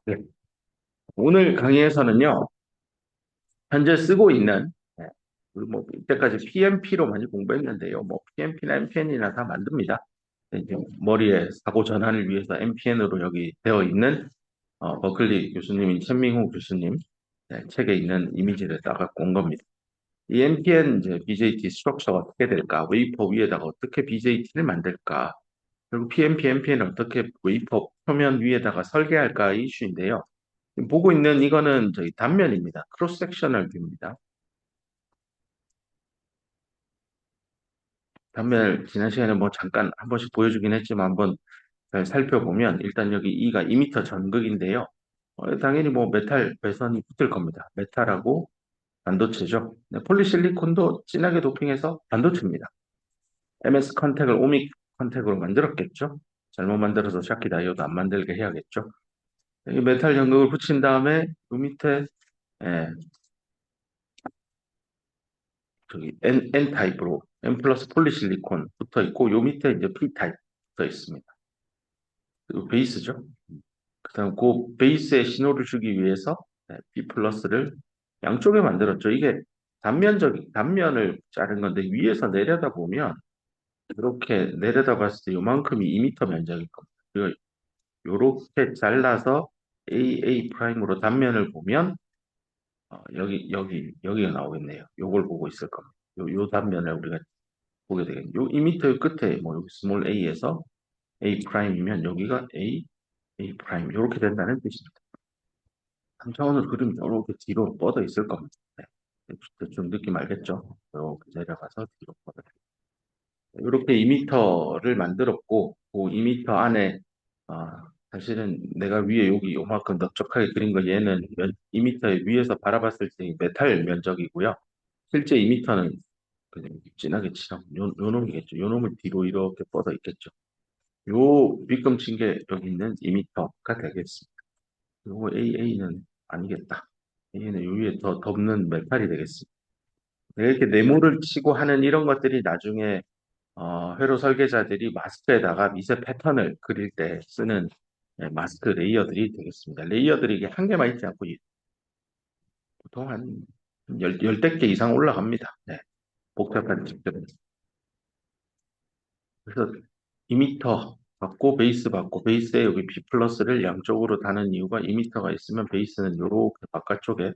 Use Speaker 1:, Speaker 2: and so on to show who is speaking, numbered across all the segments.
Speaker 1: 네. 오늘 강의에서는요, 현재 쓰고 있는, 네, 그리고 뭐, 이때까지 PMP로 많이 공부했는데요. 뭐, PMP나 MPN이나 다 만듭니다. 이제 머리에 사고 전환을 위해서 MPN으로 여기 되어 있는, 버클리 교수님인 천민호 교수님, 네, 책에 있는 이미지를 딱 갖고 온 겁니다. 이 MPN 이제 BJT 스트럭처가 어떻게 될까? 웨이퍼 위에다가 어떻게 BJT를 만들까? 그리고 PMP, MPN을 어떻게 웨이퍼 표면 위에다가 설계할까? 이슈인데요. 지금 보고 있는 이거는 저희 단면입니다. 크로스 섹셔널 뷰입니다. 단면을 지난 시간에 뭐 잠깐 한 번씩 보여주긴 했지만 한번 잘 살펴보면 일단 여기 E가 2m 전극인데요. 당연히 뭐 메탈 배선이 붙을 겁니다. 메탈하고 반도체죠. 네, 폴리실리콘도 진하게 도핑해서 반도체입니다. MS 컨택을 오믹 컨택으로 만들었겠죠. 잘못 만들어서 샤키 다이오드 안 만들게 해야겠죠. 여기 메탈 전극을 붙인 다음에 그 밑에 예, 저기 N 타입으로 N 플러스 폴리실리콘 붙어 있고 요 밑에 이제 P 타입 붙어 있습니다. 그리고 베이스죠. 그다음 그 베이스에 신호를 주기 위해서 P 플러스를 양쪽에 만들었죠. 이게 단면을 자른 건데 위에서 내려다 보면 이렇게 내려다 봤을 때 요만큼이 2m 면적일 겁니다. 그리고 요렇게 잘라서 AA 프라임으로 단면을 보면 여기가 나오겠네요. 요걸 보고 있을 겁니다. 요 단면을 우리가 보게 되겠네요. 요 2m 끝에 뭐 여기 스몰 a에서 a 프라임이면 여기가 a 프라임 이렇게 된다는 뜻입니다. 3차원으로 그리면 이렇게 뒤로 뻗어 있을 겁니다. 네. 대충 느낌 알겠죠? 이렇게 내려가서 뒤로 뻗어. 이렇게 2m를 만들었고, 그 2m 안에 사실은 내가 위에 여기 요만큼 넓적하게 그린 거 얘는 2m의 위에서 바라봤을 때 메탈 면적이고요. 실제 2m는 그냥 진하게 칠한 요 놈이겠죠. 요 놈을 뒤로 이렇게 뻗어 있겠죠. 요 밑금친 게 여기 있는 2m가 되겠습니다. 요거 AA는 아니겠다. A는 요 위에 더 덮는 메탈이 되겠습니다. 내가 이렇게 네모를 치고 하는 이런 것들이 나중에 회로 설계자들이 마스크에다가 미세 패턴을 그릴 때 쓰는 마스크 레이어들이 되겠습니다. 레이어들이 이게 한 개만 있지 않고 보통 한 열댓 개 이상 올라갑니다. 네, 복잡한 집들은. 그래서 2m 받고 베이스 받고 베이스에 여기 B 플러스를 양쪽으로 다는 이유가 2m가 있으면 베이스는 이렇게 바깥쪽에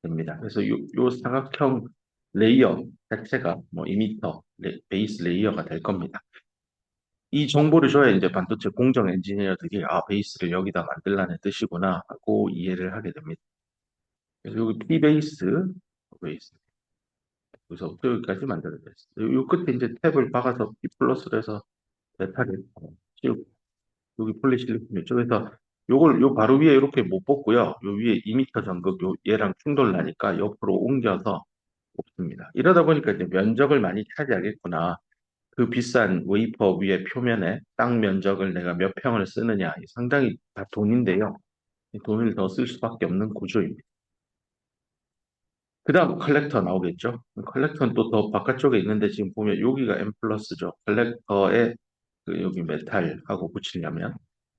Speaker 1: 됩니다. 그래서 요 삼각형 레이어 자체가 뭐 2m 베이스 레이어가 될 겁니다. 이 정보를 줘야 이제 반도체 공정 엔지니어들이 베이스를 여기다 만들라는 뜻이구나 하고 이해를 하게 됩니다. 그래서 여기 P 베이스 여기서부터 여기까지 만들어졌어요. 요 끝에 이제 탭을 박아서 B 플러스로 해서 메탈을 씌우고 여기 폴리실리콘 이쪽에서 요 바로 위에 이렇게 못 뽑고요. 요 위에 2m 전극 얘랑 충돌 나니까 옆으로 옮겨서 뽑습니다. 이러다 보니까 이제 면적을 많이 차지하겠구나. 그 비싼 웨이퍼 위에 표면에 땅 면적을 내가 몇 평을 쓰느냐. 상당히 다 돈인데요. 이 돈을 더 쓸 수밖에 없는 구조입니다. 그 다음 컬렉터 나오겠죠. 컬렉터는 또 더 바깥쪽에 있는데 지금 보면 여기가 M 플러스죠. 컬렉터에 그 여기 메탈하고 붙이려면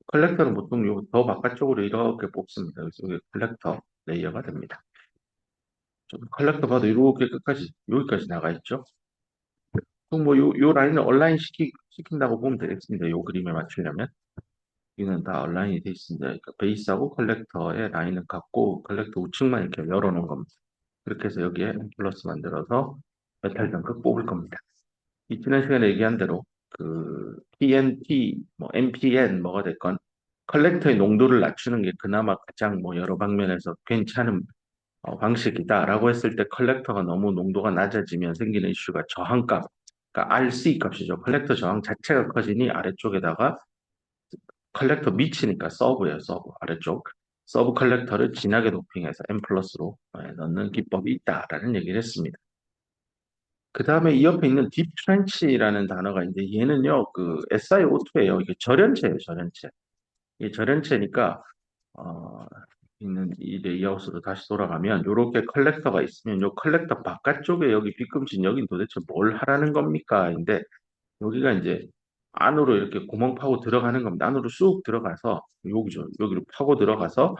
Speaker 1: 컬렉터는 보통 더 바깥쪽으로 이렇게 뽑습니다. 그래서 여기 컬렉터 레이어가 됩니다. 컬렉터 봐도 이렇게 끝까지 여기까지 나가 있죠. 그럼 뭐 요 라인을 온라인 시킨다고 보면 되겠습니다. 요 그림에 맞추려면 여기는 다 온라인이 돼 있습니다. 그러니까 베이스하고 컬렉터의 라인을 갖고 컬렉터 우측만 이렇게 열어놓은 겁니다. 그렇게 해서 여기에 M 플러스 만들어서 메탈 단크 뽑을 겁니다. 이 지난 시간에 얘기한 대로 그 PNP, 뭐 MPN 뭐가 됐건 컬렉터의 농도를 낮추는 게 그나마 가장 뭐 여러 방면에서 괜찮은 방식이다라고 했을 때 컬렉터가 너무 농도가 낮아지면 생기는 이슈가 저항값, 그러니까 RC 값이죠. 컬렉터 저항 자체가 커지니 아래쪽에다가 컬렉터 밑이니까 서브예요, 서브 아래쪽. 서브 컬렉터를 진하게 도핑해서 M 플러스로 넣는 기법이 있다라는 얘기를 했습니다. 그 다음에 이 옆에 있는 딥 트렌치라는 단어가 있는데 얘는요 그 SiO2예요. 이게 절연체예요, 절연체. 이게 절연체니까 어, 있는 이 레이아웃으로 다시 돌아가면 요렇게 컬렉터가 있으면 요 컬렉터 바깥쪽에 여기 빗금진 여긴 도대체 뭘 하라는 겁니까? 인데 여기가 이제 안으로 이렇게 구멍 파고 들어가는 겁니다. 안으로 쑥 들어가서 여기죠. 여기로 파고 들어가서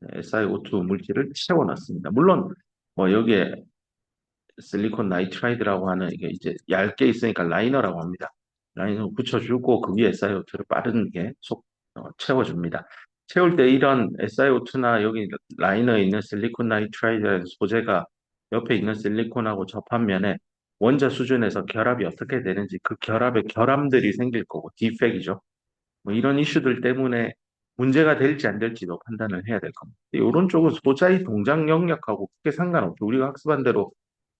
Speaker 1: SiO2 물질을 채워넣습니다. 물론 뭐 여기에 실리콘 나이트라이드라고 하는 이게 이제 얇게 있으니까 라이너라고 합니다. 라이너 붙여주고 그 위에 SiO2를 빠르게 채워줍니다. 채울 때 이런 SiO2나 여기 라이너에 있는 실리콘 나이트라이드 소재가 옆에 있는 실리콘하고 접한 면에 원자 수준에서 결합이 어떻게 되는지 그 결합에 결함들이 생길 거고 디펙이죠. 뭐 이런 이슈들 때문에 문제가 될지 안 될지도 판단을 해야 될 겁니다. 이런 쪽은 소자의 동작 영역하고 크게 상관없고 우리가 학습한 대로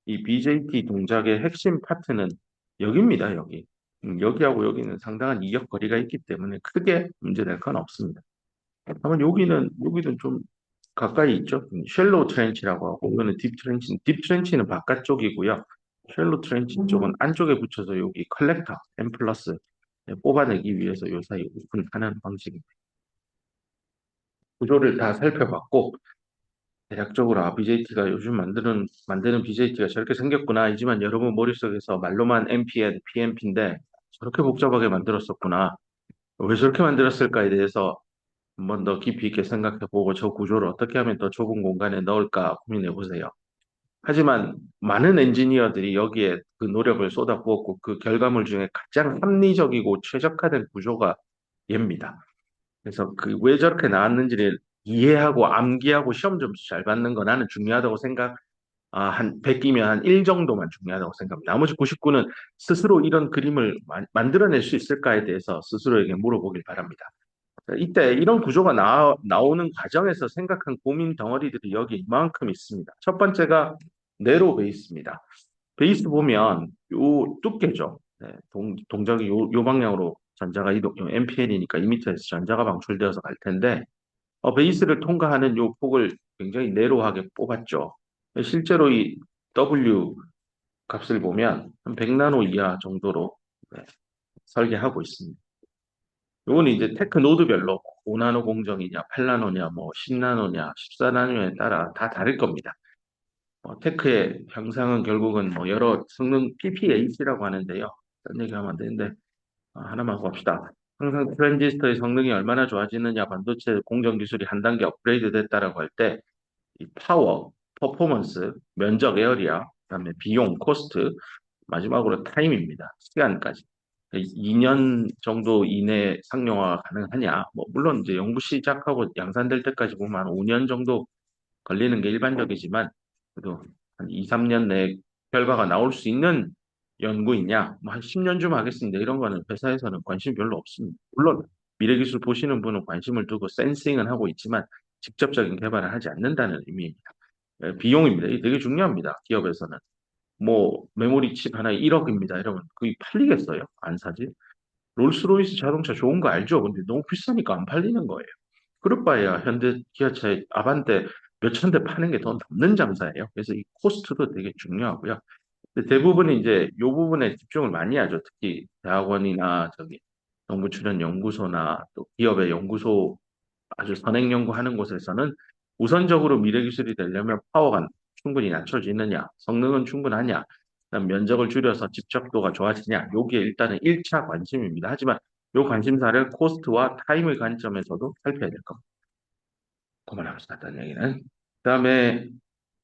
Speaker 1: 이 BJT 동작의 핵심 파트는 여기입니다, 여기. 여기하고 여기는 상당한 이격 거리가 있기 때문에 크게 문제될 건 없습니다. 다만 여기는 좀 가까이 있죠. 쉘로우 트렌치라고 하고, 이거는 딥 트렌치는 바깥쪽이고요. 쉘로우 트렌치 쪽은 안쪽에 붙여서 여기 컬렉터, M 플러스 뽑아내기 위해서 요 사이 오픈하는 방식입니다. 구조를 다 살펴봤고, 대략적으로 BJT가 요즘 만드는 BJT가 저렇게 생겼구나. 이지만 여러분 머릿속에서 말로만 MPN, PMP인데 저렇게 복잡하게 만들었었구나. 왜 저렇게 만들었을까에 대해서 한번 더 깊이 있게 생각해보고 저 구조를 어떻게 하면 더 좁은 공간에 넣을까 고민해 보세요. 하지만 많은 엔지니어들이 여기에 그 노력을 쏟아부었고 그 결과물 중에 가장 합리적이고 최적화된 구조가 얘입니다. 그래서 그 왜 저렇게 나왔는지를 이해하고 암기하고 시험 점수 잘 받는 거 나는 중요하다고 생각, 한 100이면 한 1 정도만 중요하다고 생각합니다. 나머지 99는 스스로 이런 그림을 만들어낼 수 있을까에 대해서 스스로에게 물어보길 바랍니다. 이때 이런 구조가 나오는 과정에서 생각한 고민 덩어리들이 여기 이만큼 있습니다. 첫 번째가 네로 베이스입니다. 베이스 보면 요 두께죠. 네, 동작이 요 방향으로 전자가 이동, MPL이니까 2m에서 전자가 방출되어서 갈 텐데, 베이스를 통과하는 요 폭을 굉장히 네로하게 뽑았죠. 실제로 이 W 값을 보면 한 100나노 이하 정도로 네, 설계하고 있습니다. 요거는 이제 테크 노드별로 5나노 공정이냐, 8나노냐, 뭐 10나노냐, 14나노냐에 따라 다 다를 겁니다. 테크의 향상은 결국은 뭐 여러 성능 PPAC라고 하는데요. 딴 얘기하면 안 되는데 하나만 하고 합시다. 항상 트랜지스터의 성능이 얼마나 좋아지느냐, 반도체 공정 기술이 한 단계 업그레이드 됐다라고 할 때 이 파워, 퍼포먼스, 면적 에어리아, 그다음에 비용, 코스트, 마지막으로 타임입니다. 시간까지. 2년 정도 이내 상용화가 가능하냐? 뭐 물론 이제 연구 시작하고 양산될 때까지 보면 한 5년 정도 걸리는 게 일반적이지만 그래도 한 2, 3년 내에 결과가 나올 수 있는 연구이냐? 뭐 한 10년 좀 하겠습니다. 이런 거는 회사에서는 관심 별로 없습니다. 물론 미래기술 보시는 분은 관심을 두고 센싱은 하고 있지만 직접적인 개발을 하지 않는다는 의미입니다. 비용입니다. 이게 되게 중요합니다. 기업에서는. 뭐 메모리 칩 하나에 1억입니다. 이러면 그게 팔리겠어요? 안 사지? 롤스로이스 자동차 좋은 거 알죠? 근데 너무 비싸니까 안 팔리는 거예요. 그럴 바에야 현대 기아차의 아반떼 몇천 대 파는 게 더 남는 장사예요. 그래서 이 코스트도 되게 중요하고요. 근데 대부분이 이제 이 부분에 집중을 많이 하죠. 특히 대학원이나 저기 정부 출연 연구소나 또 기업의 연구소 아주 선행 연구하는 곳에서는 우선적으로 미래 기술이 되려면 파워가 충분히 낮춰지느냐, 성능은 충분하냐, 그다음 면적을 줄여서 집적도가 좋아지냐, 요게 일단은 1차 관심입니다. 하지만 요 관심사를 코스트와 타임의 관점에서도 살펴야 될 겁니다. 그만합시다. 딴 얘기는. 그다음에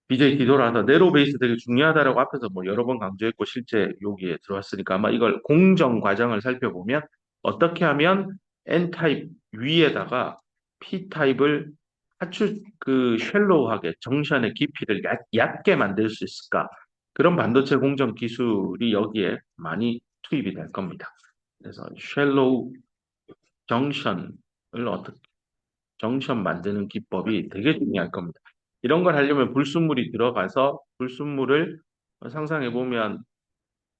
Speaker 1: BJT 돌아서 네로 베이스 되게 중요하다라고 앞에서 뭐 여러 번 강조했고 실제 여기에 들어왔으니까 아마 이걸 공정 과정을 살펴보면 어떻게 하면 N타입 위에다가 P타입을 아주 그 쉘로우하게 정션의 깊이를 얕게 만들 수 있을까? 그런 반도체 공정 기술이 여기에 많이 투입이 될 겁니다. 그래서 쉘로우 정션을 어떻게 정션 만드는 기법이 되게 중요할 겁니다. 이런 걸 하려면 불순물이 들어가서 불순물을 상상해 보면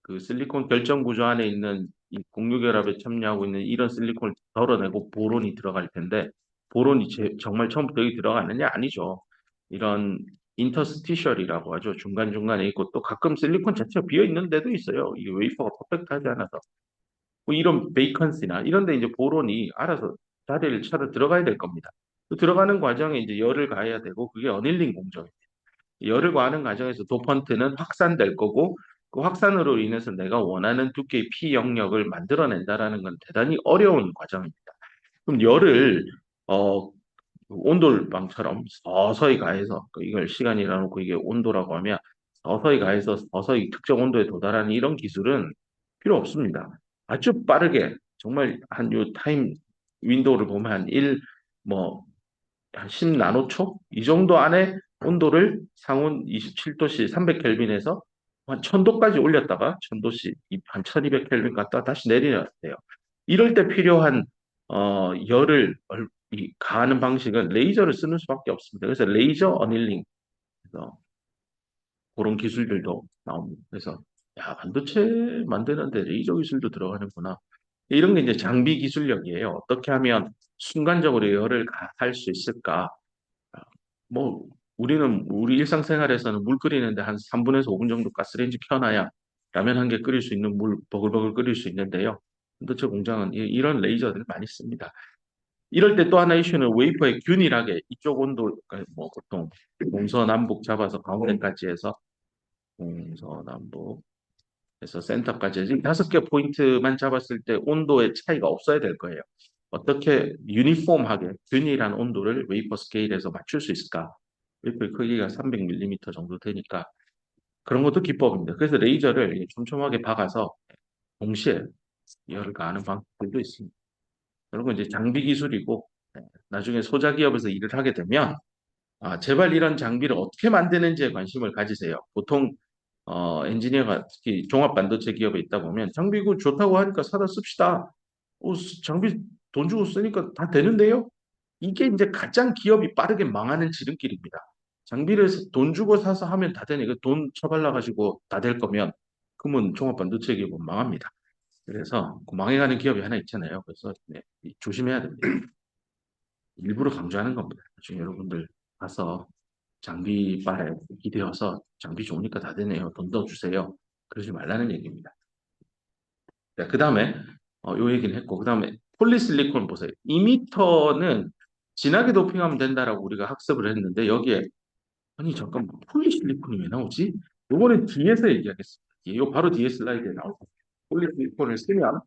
Speaker 1: 그 실리콘 결정 구조 안에 있는 이 공유결합에 참여하고 있는 이런 실리콘을 덜어내고 보론이 들어갈 텐데 보론이 정말 처음부터 여기 들어가느냐? 아니죠. 이런 인터스티셜이라고 하죠. 중간중간에 있고 또 가끔 실리콘 자체가 비어 있는 데도 있어요. 이게 웨이퍼가 퍼펙트하지 않아서. 뭐 이런 베이컨스나 이런 데 이제 보론이 알아서 자리를 찾아 들어가야 될 겁니다. 그 들어가는 과정에 이제 열을 가해야 되고 그게 어닐링 공정입니다. 열을 가하는 과정에서 도펀트는 확산될 거고 그 확산으로 인해서 내가 원하는 두께의 피 영역을 만들어낸다라는 건 대단히 어려운 과정입니다. 그럼 열을 어, 온돌방처럼 서서히 가해서 이걸 시간이라 놓고 이게 온도라고 하면 서서히 가해서 서서히 특정 온도에 도달하는 이런 기술은 필요 없습니다. 아주 빠르게 정말 한 요 타임 윈도우를 보면 한 1, 뭐, 한 10나노초? 이 정도 안에 온도를 상온 27도씨 300켈빈에서 한 1000도까지 올렸다가 1000도씨 한 1200켈빈 갔다가 다시 내려야 돼요. 이럴 때 필요한 열을 가하는 방식은 레이저를 쓰는 수밖에 없습니다. 그래서 레이저 어닐링 그런 기술들도 나옵니다. 그래서 야, 반도체 만드는데 레이저 기술도 들어가는구나. 이런 게 이제 장비 기술력이에요. 어떻게 하면 순간적으로 열을 가할 수 있을까? 아, 뭐 우리는 우리 일상생활에서는 물 끓이는데 한 3분에서 5분 정도 가스레인지 켜놔야 라면 한 개 끓일 수 있는 물 버글버글 끓일 수 있는데요. 반도체 공장은 이런 레이저들을 많이 씁니다. 이럴 때 또 하나 이슈는 웨이퍼의 균일하게 이쪽 온도, 그러니까 뭐 보통 동서남북 잡아서 가운데까지 해서 동서남북 해서 센터까지 해서 5개 포인트만 잡았을 때 온도의 차이가 없어야 될 거예요. 어떻게 유니폼하게 균일한 온도를 웨이퍼 스케일에서 맞출 수 있을까? 웨이퍼의 크기가 300mm 정도 되니까 그런 것도 기법입니다. 그래서 레이저를 촘촘하게 박아서 동시에 열을 가하는 방법들도 있습니다. 그런 건 이제 장비 기술이고 나중에 소자 기업에서 일을 하게 되면 제발 이런 장비를 어떻게 만드는지에 관심을 가지세요. 보통 엔지니어가 특히 종합 반도체 기업에 있다 보면 장비고 좋다고 하니까 사다 씁시다. 장비 돈 주고 쓰니까 다 되는데요. 이게 이제 가장 기업이 빠르게 망하는 지름길입니다. 장비를 돈 주고 사서 하면 다 되네. 돈 처발라 가지고 다 될 거면 그러면 종합 반도체 기업은 망합니다. 그래서 그 망해가는 기업이 하나 있잖아요. 그래서 네, 조심해야 됩니다. 일부러 강조하는 겁니다. 나중에 여러분들 가서 장비빨에 기대어서 장비 좋으니까 다 되네요. 돈 더 주세요. 그러지 말라는 얘기입니다. 그 다음에 요 얘기는 했고 그 다음에 폴리실리콘 보세요. 2m는 진하게 도핑하면 된다라고 우리가 학습을 했는데 여기에 아니 잠깐 폴리실리콘이 왜 나오지? 요거는 뒤에서 얘기하겠습니다. 요 바로 뒤에 슬라이드에 나오고 폴리실리콘을 쓰면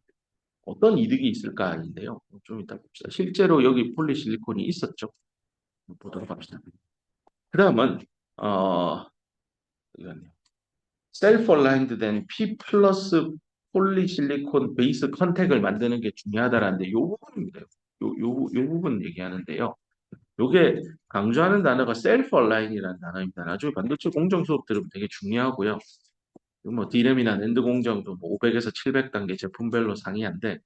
Speaker 1: 어떤 이득이 있을까인데요. 좀 이따 봅시다. 실제로 여기 폴리실리콘이 있었죠. 보도록 합시다. 그 다음은 이건 셀프 얼라인드 된 P 플러스 폴리실리콘 베이스 컨택을 만드는 게 중요하다라는데 요 부분입니다. 요 부분 얘기하는데요. 요게 강조하는 단어가 셀프 얼라인이라는 단어입니다. 나중에 반도체 공정 수업 들으면 되게 중요하고요. 뭐 D램이나 낸드 공정도 뭐 500에서 700단계 제품별로 상이한데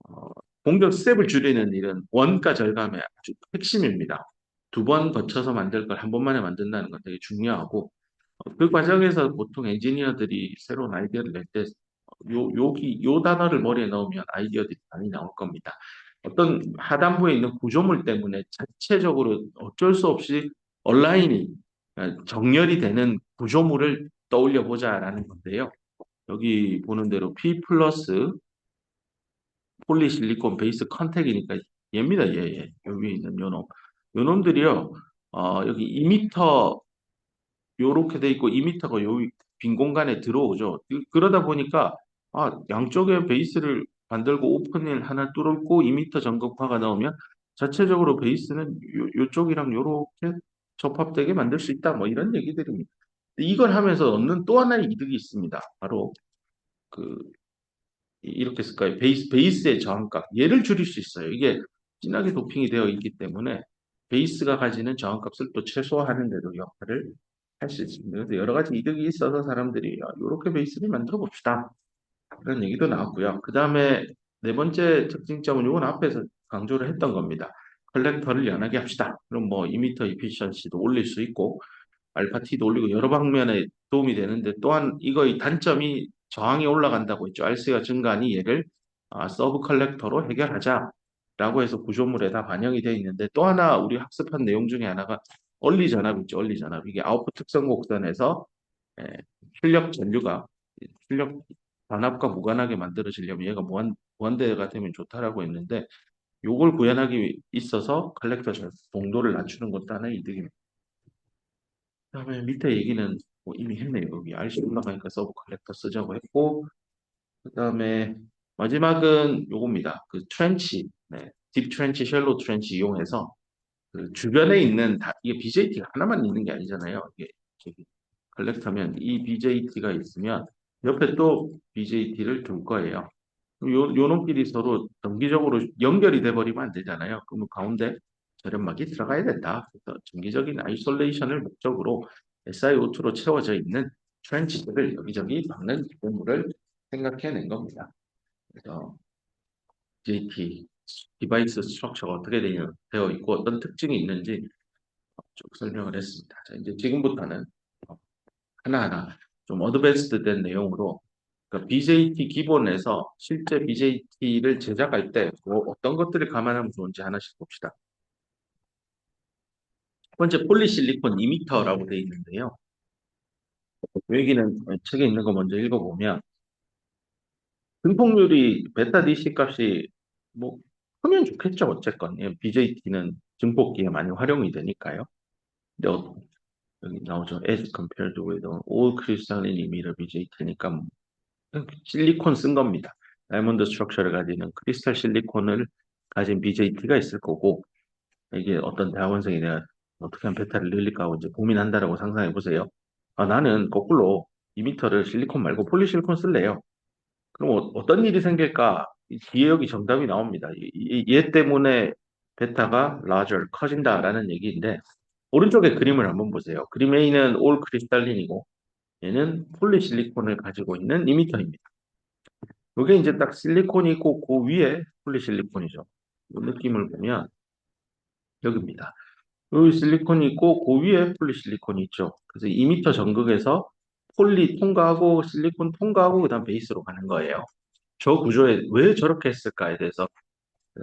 Speaker 1: 어, 공정 스텝을 줄이는 일은 원가 절감의 아주 핵심입니다. 2번 거쳐서 만들 걸 한 번만에 만든다는 건 되게 중요하고 그 과정에서 보통 엔지니어들이 새로운 아이디어를 낼 때 요 단어를 머리에 넣으면 아이디어들이 많이 나올 겁니다. 어떤 하단부에 있는 구조물 때문에 자체적으로 어쩔 수 없이 온라인이 정렬이 되는 구조물을 떠올려 보자라는 건데요. 여기 보는 대로 P 플러스 폴리실리콘 베이스 컨택이니까 얘입니다. 얘. 여기 있는 요놈. 요놈들이요. 여기 2m 요렇게 돼 있고 2m가 요 빈 공간에 들어오죠. 그러다 보니까 양쪽에 베이스를 만들고 오픈을 하나 뚫고 2m 전극화가 나오면 자체적으로 베이스는 요쪽이랑 요렇게 접합되게 만들 수 있다. 뭐 이런 얘기들입니다. 이걸 하면서 얻는 또 하나의 이득이 있습니다. 바로 그 이렇게 쓸까요? 베이스의 저항값. 얘를 줄일 수 있어요. 이게 진하게 도핑이 되어 있기 때문에 베이스가 가지는 저항값을 또 최소화하는 데도 역할을 할 수 있습니다. 그래서 여러 가지 이득이 있어서 사람들이 이렇게 베이스를 만들어 봅시다. 그런 얘기도 나왔고요. 그 다음에 네 번째 특징점은 이건 앞에서 강조를 했던 겁니다. 컬렉터를 연하게 합시다. 그럼 뭐 2m 이피션시도 올릴 수 있고 알파 T도 올리고 여러 방면에 도움이 되는데 또한 이거의 단점이 저항이 올라간다고 했죠. RC가 증가하니 얘를 서브 컬렉터로 해결하자라고 해서 구조물에 다 반영이 되어 있는데 또 하나 우리 학습한 내용 중에 하나가 얼리 전압 있죠. 얼리 전압. 이게 아웃풋 특성 곡선에서 예, 출력 전류가 출력 반압과 무관하게 만들어지려면 얘가 무한대가 되면 좋다라고 했는데 요걸 구현하기 있어서 컬렉터 봉도를 낮추는 것도 하나의 이득입니다. 그다음에 밑에 얘기는 이미 했네요. 여기 RC 올라가니까 서브 컬렉터 쓰자고 했고, 그 다음에 마지막은 요겁니다. 그 트렌치, 네, 딥 트렌치, 셜로 트렌치 이용해서 그 주변에 있는 이게 BJT가 하나만 있는 게 아니잖아요. 이게 저기 컬렉터면 이 BJT가 있으면 옆에 또 BJT를 둘 거예요. 요놈끼리 서로 정기적으로 연결이 돼 버리면 안 되잖아요. 그러면 가운데 절연막이 들어가야 된다. 그래서 정기적인 아이솔레이션을 목적으로 SiO2로 채워져 있는 트렌치들을 여기저기 박는 기물을 생각해낸 겁니다. 그래서 GT 디바이스 스트럭처가 어떻게 되어 있고 어떤 특징이 있는지 쭉 설명을 했습니다. 자, 이제 지금부터는 하나하나 좀 어드밴스드 된 내용으로 그러니까 BJT 기본에서 실제 BJT를 제작할 때 뭐 어떤 것들을 감안하면 좋은지 하나씩 봅시다. 첫 번째 폴리실리콘 이미터라고 되어 있는데요. 여기는 책에 있는 거 먼저 읽어보면 증폭률이 베타 DC 값이 뭐 크면 좋겠죠. 어쨌건 BJT는 증폭기에 많이 활용이 되니까요. 근데 여기 나오죠. As compared with all crystalline emitter BJT니까 실리콘 쓴 겁니다. 다이몬드 스트럭처를 가지는 크리스탈 실리콘을 가진 BJT가 있을 거고 이게 어떤 대학원생이 내가 어떻게 하면 베타를 늘릴까 하고 이제 고민한다라고 상상해 보세요. 아, 나는 거꾸로 이미터를 실리콘 말고 폴리실리콘 쓸래요. 그럼 어떤 일이 생길까? 이 뒤에 여기 정답이 나옵니다. 얘 때문에 베타가 larger, 커진다라는 얘기인데 오른쪽에 그림을 한번 보세요. 그림 A는 올 크리스탈린이고 얘는 폴리실리콘을 가지고 있는 이미터입니다. 이게 이제 딱 실리콘이 있고 그 위에 폴리실리콘이죠. 이 느낌을 보면 여기입니다. 여기 실리콘이 있고 그 위에 폴리실리콘이 있죠. 그래서 2m 전극에서 폴리 통과하고 실리콘 통과하고 그다음 베이스로 가는 거예요. 저 구조에 왜 저렇게 했을까에 대해서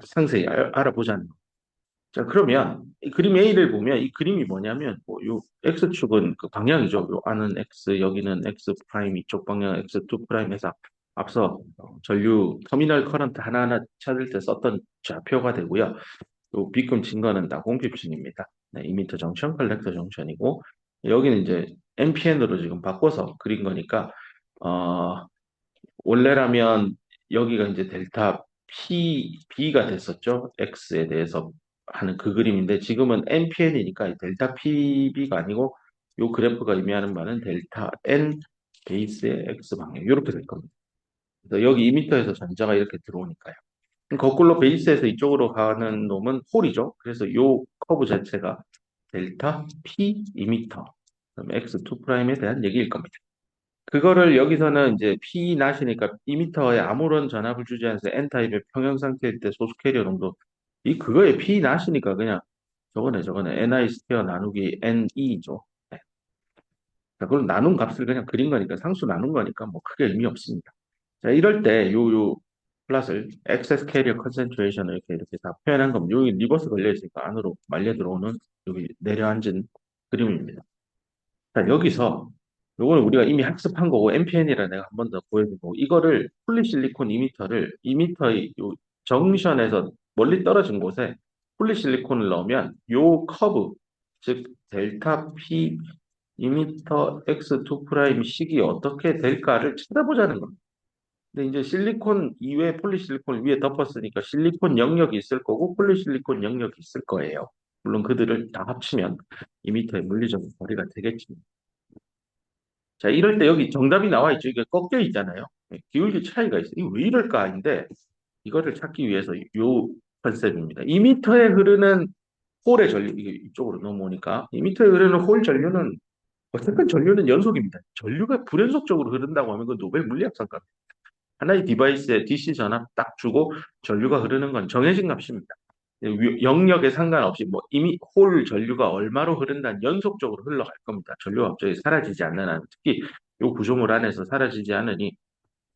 Speaker 1: 상세히 알아보자는 거예요. 자, 그러면 이 그림 A를 보면 이 그림이 뭐냐면 요 X축은 그 방향이죠. 요 안은 X, 여기는 X 프라임, 이쪽 방향 X2 프라임에서 앞서 전류 터미널 커런트 하나하나 찾을 때 썼던 좌표가 되고요. 요 B금 증거는 다 공핍층입니다. 네, 이미터 정션, 컬렉터 정션이고 여기는 이제 NPN으로 지금 바꿔서 그린 거니까 원래라면 여기가 이제 델타 PB가 됐었죠. X에 대해서 하는 그 그림인데 지금은 NPN이니까 델타 PB가 아니고 요 그래프가 의미하는 바는 델타 N 베이스의 X 방향 이렇게 될 겁니다. 그래서 여기 2m에서 전자가 이렇게 들어오니까요. 거꾸로 베이스에서 이쪽으로 가는 놈은 홀이죠. 그래서 요 커브 자체가 델타 P 2m 그럼 X2 프라임에 대한 얘기일 겁니다. 그거를 여기서는 이제 P 낫이니까 2m에 아무런 전압을 주지 않아서 N타입의 평형 상태일 때 소수 캐리어 농도 그거에 P 낫이니까 그냥 저거네 NI 스퀘어 나누기 NE죠. 네. 자, 그걸 나눈 값을 그냥 그린 거니까 상수 나눈 거니까 뭐 크게 의미 없습니다. 자, 이럴 때 요 플러스를 excess carrier concentration을 이렇게 다 표현한 겁니다. 여기 리버스 걸려 있으니까 안으로 말려 들어오는 여기 내려앉은 그림입니다. 자, 여기서 요거는 우리가 이미 학습한 거고 MPN이라 내가 한 번 더 보여드리고 이거를 폴리실리콘 이미터를 이미터의 요 정션에서 멀리 떨어진 곳에 폴리실리콘을 넣으면 요 커브 즉 델타 P 이미터 X2 프라임 식이 어떻게 될까를 찾아보자는 겁니다. 근데 이제 실리콘 이외에 폴리실리콘을 위에 덮었으니까 실리콘 영역이 있을 거고 폴리실리콘 영역이 있을 거예요. 물론 그들을 다 합치면 이미터의 물리적 거리가 되겠지만 자, 이럴 때 여기 정답이 나와 있죠. 이게 꺾여 있잖아요. 기울기 차이가 있어요. 이거 왜 이럴까? 인데 이거를 찾기 위해서 요 컨셉입니다. 2m에 흐르는 홀의 전류, 이게 이쪽으로 넘어오니까 2m에 흐르는 홀 전류는 어쨌든 전류는 연속입니다. 전류가 불연속적으로 흐른다고 하면 그 노벨 물리학상가. 하나의 디바이스에 DC 전압 딱 주고 전류가 흐르는 건 정해진 값입니다. 영역에 상관없이 뭐 이미 홀 전류가 얼마로 흐른다는 연속적으로 흘러갈 겁니다. 전류가 갑자기 사라지지 않는 한 특히 이 구조물 안에서 사라지지 않으니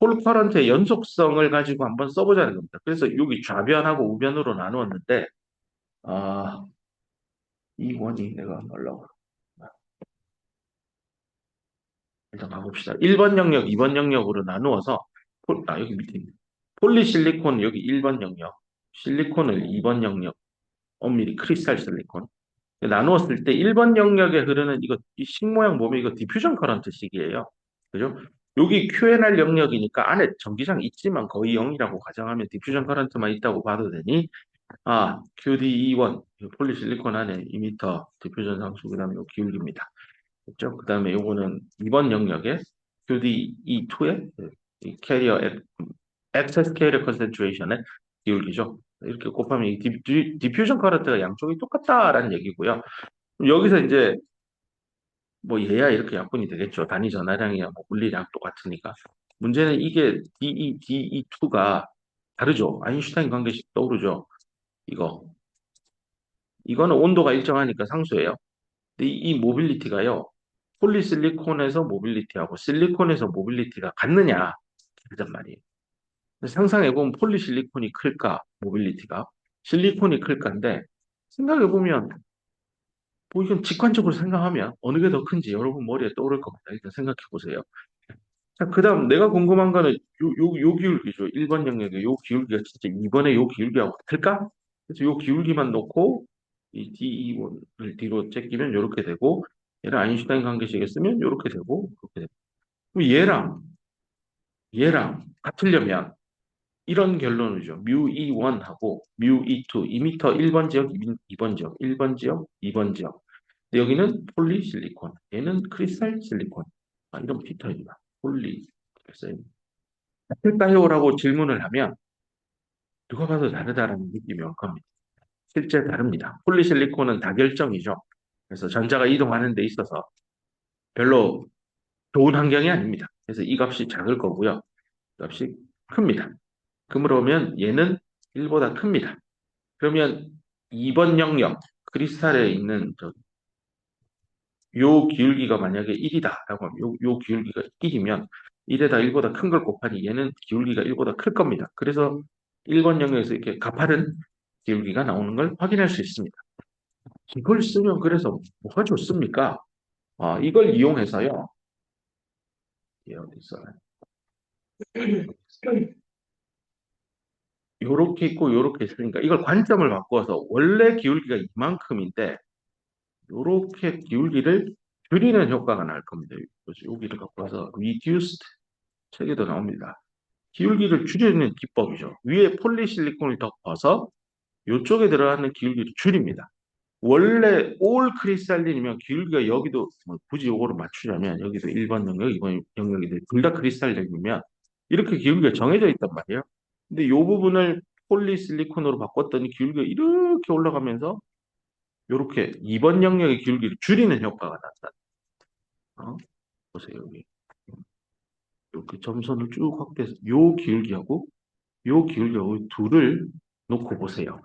Speaker 1: 홀 커런트의 연속성을 가지고 한번 써보자는 겁니다. 그래서 여기 좌변하고 우변으로 나누었는데 아, 이 원이 내가 뭐라고 일단 가봅시다. 1번 영역, 2번 영역으로 나누어서 여기 밑에 있네. 폴리실리콘 여기 1번 영역, 실리콘을 2번 영역, 엄밀히 크리스탈 실리콘. 나누었을 때 1번 영역에 흐르는 이거 이 식 모양 보면 이거 디퓨전 커런트 식이에요. 그죠? 여기 QNR 영역이니까 안에 전기장 있지만 거의 0이라고 가정하면 디퓨전 커런트만 있다고 봐도 되니 QD21 폴리실리콘 안에 2m 디퓨전 상수 그다음에 요 기울기입니다. 그죠? 그다음에 요거는 2번 영역에 QD22의 캐리어 액세스 캐리어 컨센트레이션의 기울기죠. 이렇게 곱하면 이 디퓨전 커런트가 양쪽이 똑같다라는 얘기고요. 여기서 이제 뭐 얘야 이렇게 약분이 되겠죠. 단위 전하량이야 뭐 물리량 똑같으니까. 문제는 이게 DE2가 다르죠. 아인슈타인 관계식 떠오르죠. 이거. 이거는 온도가 일정하니까 상수예요. 근데 이 모빌리티가요. 폴리실리콘에서 모빌리티하고 실리콘에서 모빌리티가 같느냐? 그단 말이에요. 상상해보면 폴리실리콘이 클까? 모빌리티가. 실리콘이 클까인데 생각해보면 뭐 이건 직관적으로 생각하면 어느 게 더 큰지 여러분 머리에 떠오를 겁니다. 일단 생각해 보세요. 자, 그 다음 내가 궁금한 거는 요 기울기죠. 1번 영역의 요 기울기가 진짜 2번의 요 기울기하고 같을까? 그래서 요 기울기만 놓고 이 DE1을 뒤로 제끼면 이렇게 되고 얘를 아인슈타인 관계식에 쓰면 이렇게 되고 그렇게 되고 그럼 얘랑 같으려면 이런 결론이죠. 뮤 E1하고 뮤 E2, 2m 1번 지역, 2번 지역, 1번 지역, 2번 지역. 근데 여기는 폴리실리콘, 얘는 크리스탈 실리콘. 이런 피터입니다. 폴리. 그랬어요. 같을까요?라고 질문을 하면 누가 봐도 다르다라는 느낌이 올 겁니다. 실제 다릅니다. 폴리실리콘은 다결정이죠. 그래서 전자가 이동하는 데 있어서 별로 좋은 환경이 아닙니다. 그래서 이 값이 작을 거고요. 이 값이 큽니다. 그러면 얘는 1보다 큽니다. 그러면 2번 영역, 크리스탈에 있는 요 기울기가 만약에 1이다라고 하면 요 기울기가 1이면 1에다 1보다 큰 걸 곱하니 얘는 기울기가 1보다 클 겁니다. 그래서 1번 영역에서 이렇게 가파른 기울기가 나오는 걸 확인할 수 있습니다. 이걸 쓰면 그래서 뭐가 좋습니까? 이걸 이용해서요. 어디 있어요? 요렇게 있고 요렇게 있으니까 이걸 관점을 바꿔서 원래 기울기가 이만큼인데 요렇게 기울기를 줄이는 효과가 날 겁니다. 그래서 여기를 갖고 와서 reduced 책에도 나옵니다. 기울기를 줄이는 기법이죠. 위에 폴리실리콘을 덮어서 이쪽에 들어가는 기울기를 줄입니다. 원래 올 크리스탈린이면 기울기가 여기도 뭐 굳이 요거를 맞추자면 여기도 1번 영역, 2번 영역이 둘 다 크리스탈린이면 이렇게 기울기가 정해져 있단 말이에요. 근데 이 부분을 폴리실리콘으로 바꿨더니 기울기가 이렇게 올라가면서 이렇게 2번 영역의 기울기를 줄이는 효과가 나타나. 보세요 여기 이렇게 점선을 쭉 확대해서 요 기울기하고 요 기울기하고 둘을 놓고 보세요.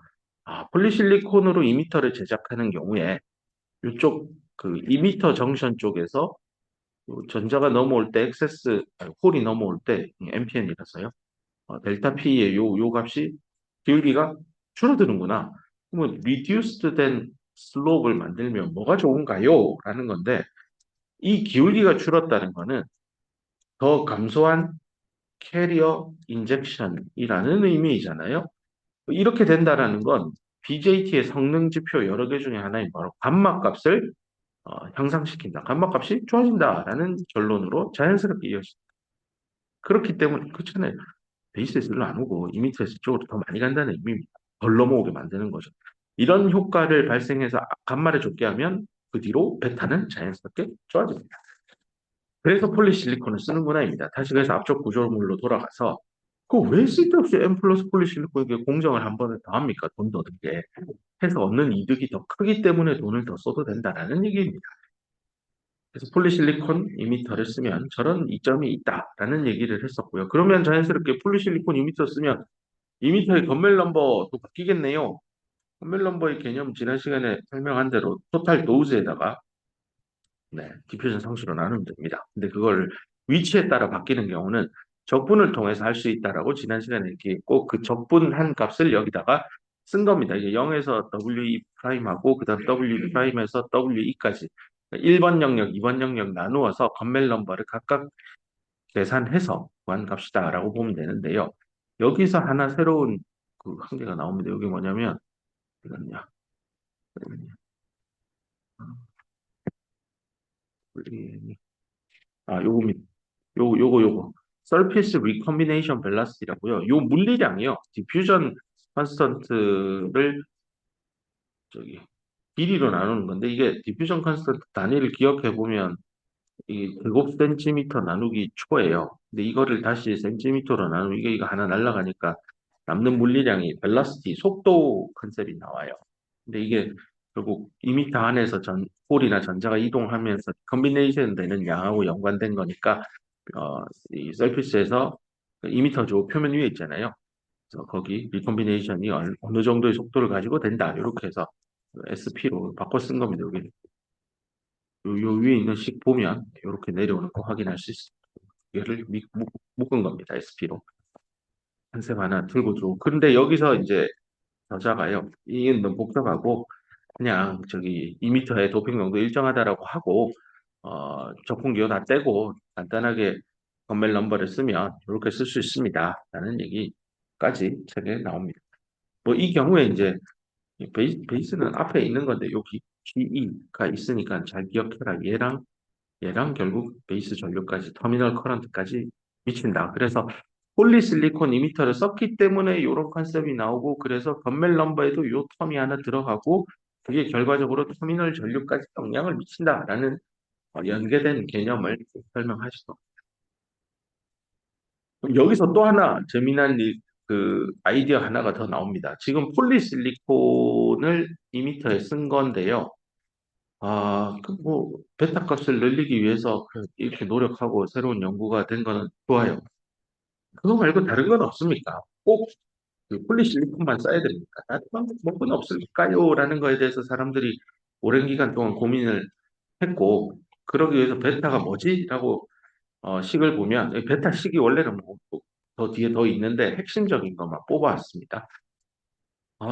Speaker 1: 폴리실리콘으로 이미터를 제작하는 경우에 이쪽 그 이미터 정션 쪽에서 요 전자가 넘어올 때 홀이 넘어올 때 MPN이라서요. 델타 P의 요 값이 기울기가 줄어드는구나. 그러면 reduced 된 슬로프를 만들면 뭐가 좋은가요? 라는 건데 이 기울기가 줄었다는 거는 더 감소한 캐리어 인젝션이라는 의미이잖아요. 이렇게 된다라는 건 BJT의 성능 지표 여러 개 중에 하나인 바로 감마값을 향상시킨다. 감마값이 좋아진다라는 결론으로 자연스럽게 이어집니다. 그렇기 때문에 그렇잖아요. 베이스에서 일로 안 오고 이미터에서 쪽으로 더 많이 간다는 의미입니다. 덜 넘어오게 만드는 거죠. 이런 효과를 발생해서 감마를 좁게 하면 그 뒤로 베타는 자연스럽게 좋아집니다. 그래서 폴리실리콘을 쓰는구나입니다. 다시 그래서 앞쪽 구조물로 돌아가서 그 왜 쓸데없이 M 플러스 폴리실리콘에게 공정을 한 번에 더 합니까? 돈 더 들게 해서 얻는 이득이 더 크기 때문에 돈을 더 써도 된다라는 얘기입니다. 그래서 폴리실리콘 이미터를 쓰면 저런 이점이 있다라는 얘기를 했었고요. 그러면 자연스럽게 폴리실리콘 이미터 쓰면 이미터의 건멜 넘버도 바뀌겠네요. 건멜 넘버의 개념 지난 시간에 설명한 대로 토탈 도우즈에다가 디퓨전 상수로 나누면 됩니다. 근데 그걸 위치에 따라 바뀌는 경우는 적분을 통해서 할 수 있다라고 지난 시간에 얘기했고 그 적분한 값을 여기다가 쓴 겁니다. 이제 0에서 WE 프라임하고 그다음 W 프라임에서 WE까지 1번 영역, 2번 영역 나누어서 건멜 넘버를 각각 계산해서 구한 값이다라고 보면 되는데요. 여기서 하나 새로운 그 한계가 나옵니다. 여기 뭐냐면 이건요. 요겁니다. 요거. Surface Recombination Velocity라고요. 요 물리량이요. 디퓨전 컨스턴트를 저기 길이로 나누는 건데 이게 디퓨전 컨스턴트 단위를 기억해 보면 이 제곱 센티미터 나누기 초예요. 근데 이거를 다시 센티미터로 나누면 이거 하나 날아가니까 남는 물리량이 벨라시티, 속도 컨셉이 나와요. 근데 이게 결국 2미터 안에서 홀이나 전자가 이동하면서 컨비네이션 되는 양하고 연관된 거니까 이 서피스에서 2미터 조 표면 위에 있잖아요. 그래서 거기 리컨비네이션이 어느 정도의 속도를 가지고 된다. 이렇게 해서 SP로 바꿔 쓴 겁니다. 여기 요 위에 있는 식 보면 이렇게 내려오는 거 확인할 수 있습니다. 얘를 묶은 겁니다. SP로. 컨셉 하나 들고 들어오고. 근데 여기서 이제 저자가요. 이게 너무 복잡하고 그냥 저기 2미터의 도핑 농도 일정하다라고 하고 적분 기호 다 떼고 간단하게 건멜 넘버를 쓰면 이렇게 쓸 수 있습니다. 라는 얘기까지 책에 나옵니다. 뭐 이 경우에 이제 베이스는 앞에 있는 건데 여기 GE가 있으니까 잘 기억해라. 얘랑 결국 베이스 전류까지 터미널 커런트까지 미친다. 그래서 폴리실리콘 이미터를 썼기 때문에 이런 컨셉이 나오고 그래서 건멜 넘버에도 이 텀이 하나 들어가고 그게 결과적으로 터미널 전류까지 영향을 미친다라는 연계된 개념을 설명하시죠. 그럼 여기서 또 하나 재미난 그 아이디어 하나가 더 나옵니다. 지금 폴리실리콘을 이미터에 쓴 건데요. 베타 값을 늘리기 위해서 이렇게 노력하고 새로운 연구가 된 거는 좋아요. 그거 말고 다른 건 없습니까? 꼭 그 폴리실리콘만 써야 됩니까? 다른 방법은 없을까요? 라는 거에 대해서 사람들이 오랜 기간 동안 고민을 했고, 그러기 위해서 베타가 뭐지? 라고 식을 보면, 베타 식이 원래는 더 뒤에 더 있는데 핵심적인 것만 뽑아왔습니다.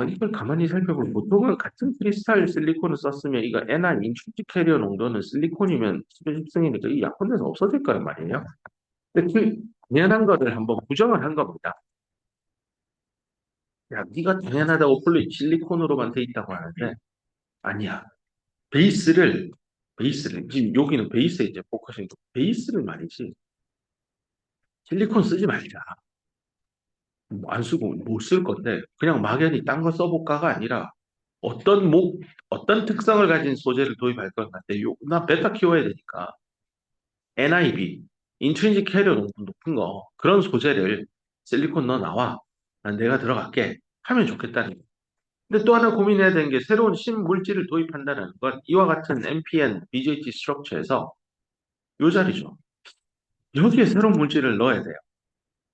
Speaker 1: 이걸 가만히 살펴보면 보통은 같은 크리스탈 실리콘을 썼으면 이거 Ni 인출식 캐리어 농도는 실리콘이면 10승이니까 이 약혼돼서 없어질 거란 말이에요. 근데 그 당연한 거를 한번 부정을 한 겁니다. 야, 네가 당연하다고 폴리 실리콘으로만 돼 있다고 하는데 아니야. 베이스를 지금 여기는 베이스에 이제 포커싱 베이스를 말이지 실리콘 쓰지 말자. 안 쓰고 못 쓸 건데 그냥 막연히 딴 거 써볼까가 아니라 어떤 어떤 특성을 가진 소재를 도입할 것 같아. 나 베타 키워야 되니까 NIB, 인트린식 캐리어 높은 거 그런 소재를 실리콘 넣어 나와. 난 내가 들어갈게 하면 좋겠다는 거. 근데 또 하나 고민해야 되는 게 새로운 신물질을 도입한다는 건 이와 같은 MPN, BJT 스트럭처에서 요 자리죠. 여기에 새로운 물질을 넣어야 돼요.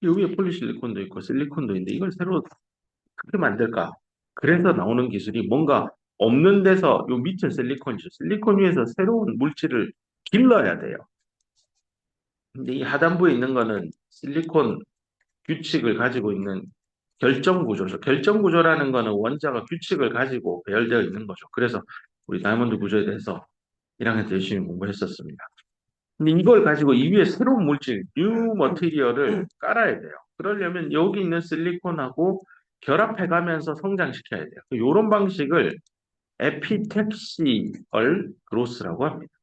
Speaker 1: 여기에 폴리실리콘도 있고 실리콘도 있는데 이걸 새로 어떻게 만들까? 그래서 나오는 기술이 뭔가 없는 데서 요 밑은 실리콘이죠. 실리콘 위에서 새로운 물질을 길러야 돼요. 근데 이 하단부에 있는 거는 실리콘 규칙을 가지고 있는 결정 구조죠. 결정 구조라는 거는 원자가 규칙을 가지고 배열되어 있는 거죠. 그래서 우리 다이아몬드 구조에 대해서 1학년 때 열심히 공부했었습니다. 근데 이걸 가지고 이 위에 새로운 물질, 뉴 머티리얼을 깔아야 돼요. 그러려면 여기 있는 실리콘하고 결합해 가면서 성장시켜야 돼요. 이런 방식을 에피택시얼 그로스라고 합니다.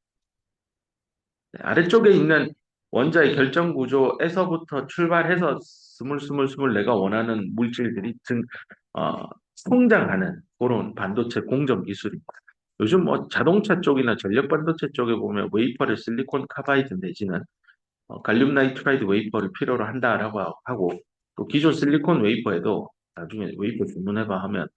Speaker 1: 아래쪽에 있는 원자의 결정 구조에서부터 출발해서 스물스물 내가 원하는 물질들이 성장하는 그런 반도체 공정 기술입니다. 요즘 뭐 자동차 쪽이나 전력 반도체 쪽에 보면 웨이퍼를 실리콘 카바이드 내지는 갈륨 나이트라이드 웨이퍼를 필요로 한다라고 하고 또 기존 실리콘 웨이퍼에도 나중에 웨이퍼 주문해봐 하면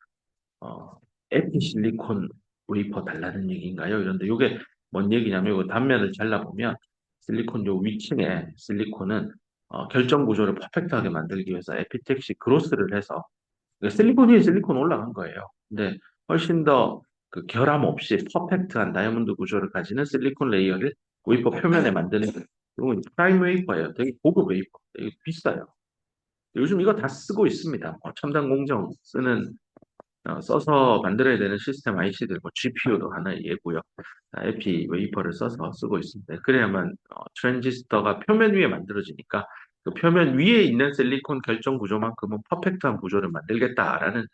Speaker 1: 어, 에피 실리콘 웨이퍼 달라는 얘기인가요? 이런데 이게 뭔 얘기냐면 이 단면을 잘라보면 실리콘 요 위층에 실리콘은 결정 구조를 퍼펙트하게 만들기 위해서 에피택시 크로스를 해서 그러니까 실리콘 위에 실리콘 올라간 거예요. 근데 훨씬 더 그 결함 없이 퍼펙트한 다이아몬드 구조를 가지는 실리콘 레이어를 웨이퍼 표면에 만드는 이건 프라임 웨이퍼예요. 되게 고급 웨이퍼. 되게 비싸요. 요즘 이거 다 쓰고 있습니다. 첨단 공정 쓰는 써서 만들어야 되는 시스템 IC들, 뭐 GPU도 하나의 예고요. 에피 웨이퍼를 써서 쓰고 있습니다. 그래야만 트랜지스터가 표면 위에 만들어지니까 그 표면 위에 있는 실리콘 결정 구조만큼은 퍼펙트한 구조를 만들겠다라는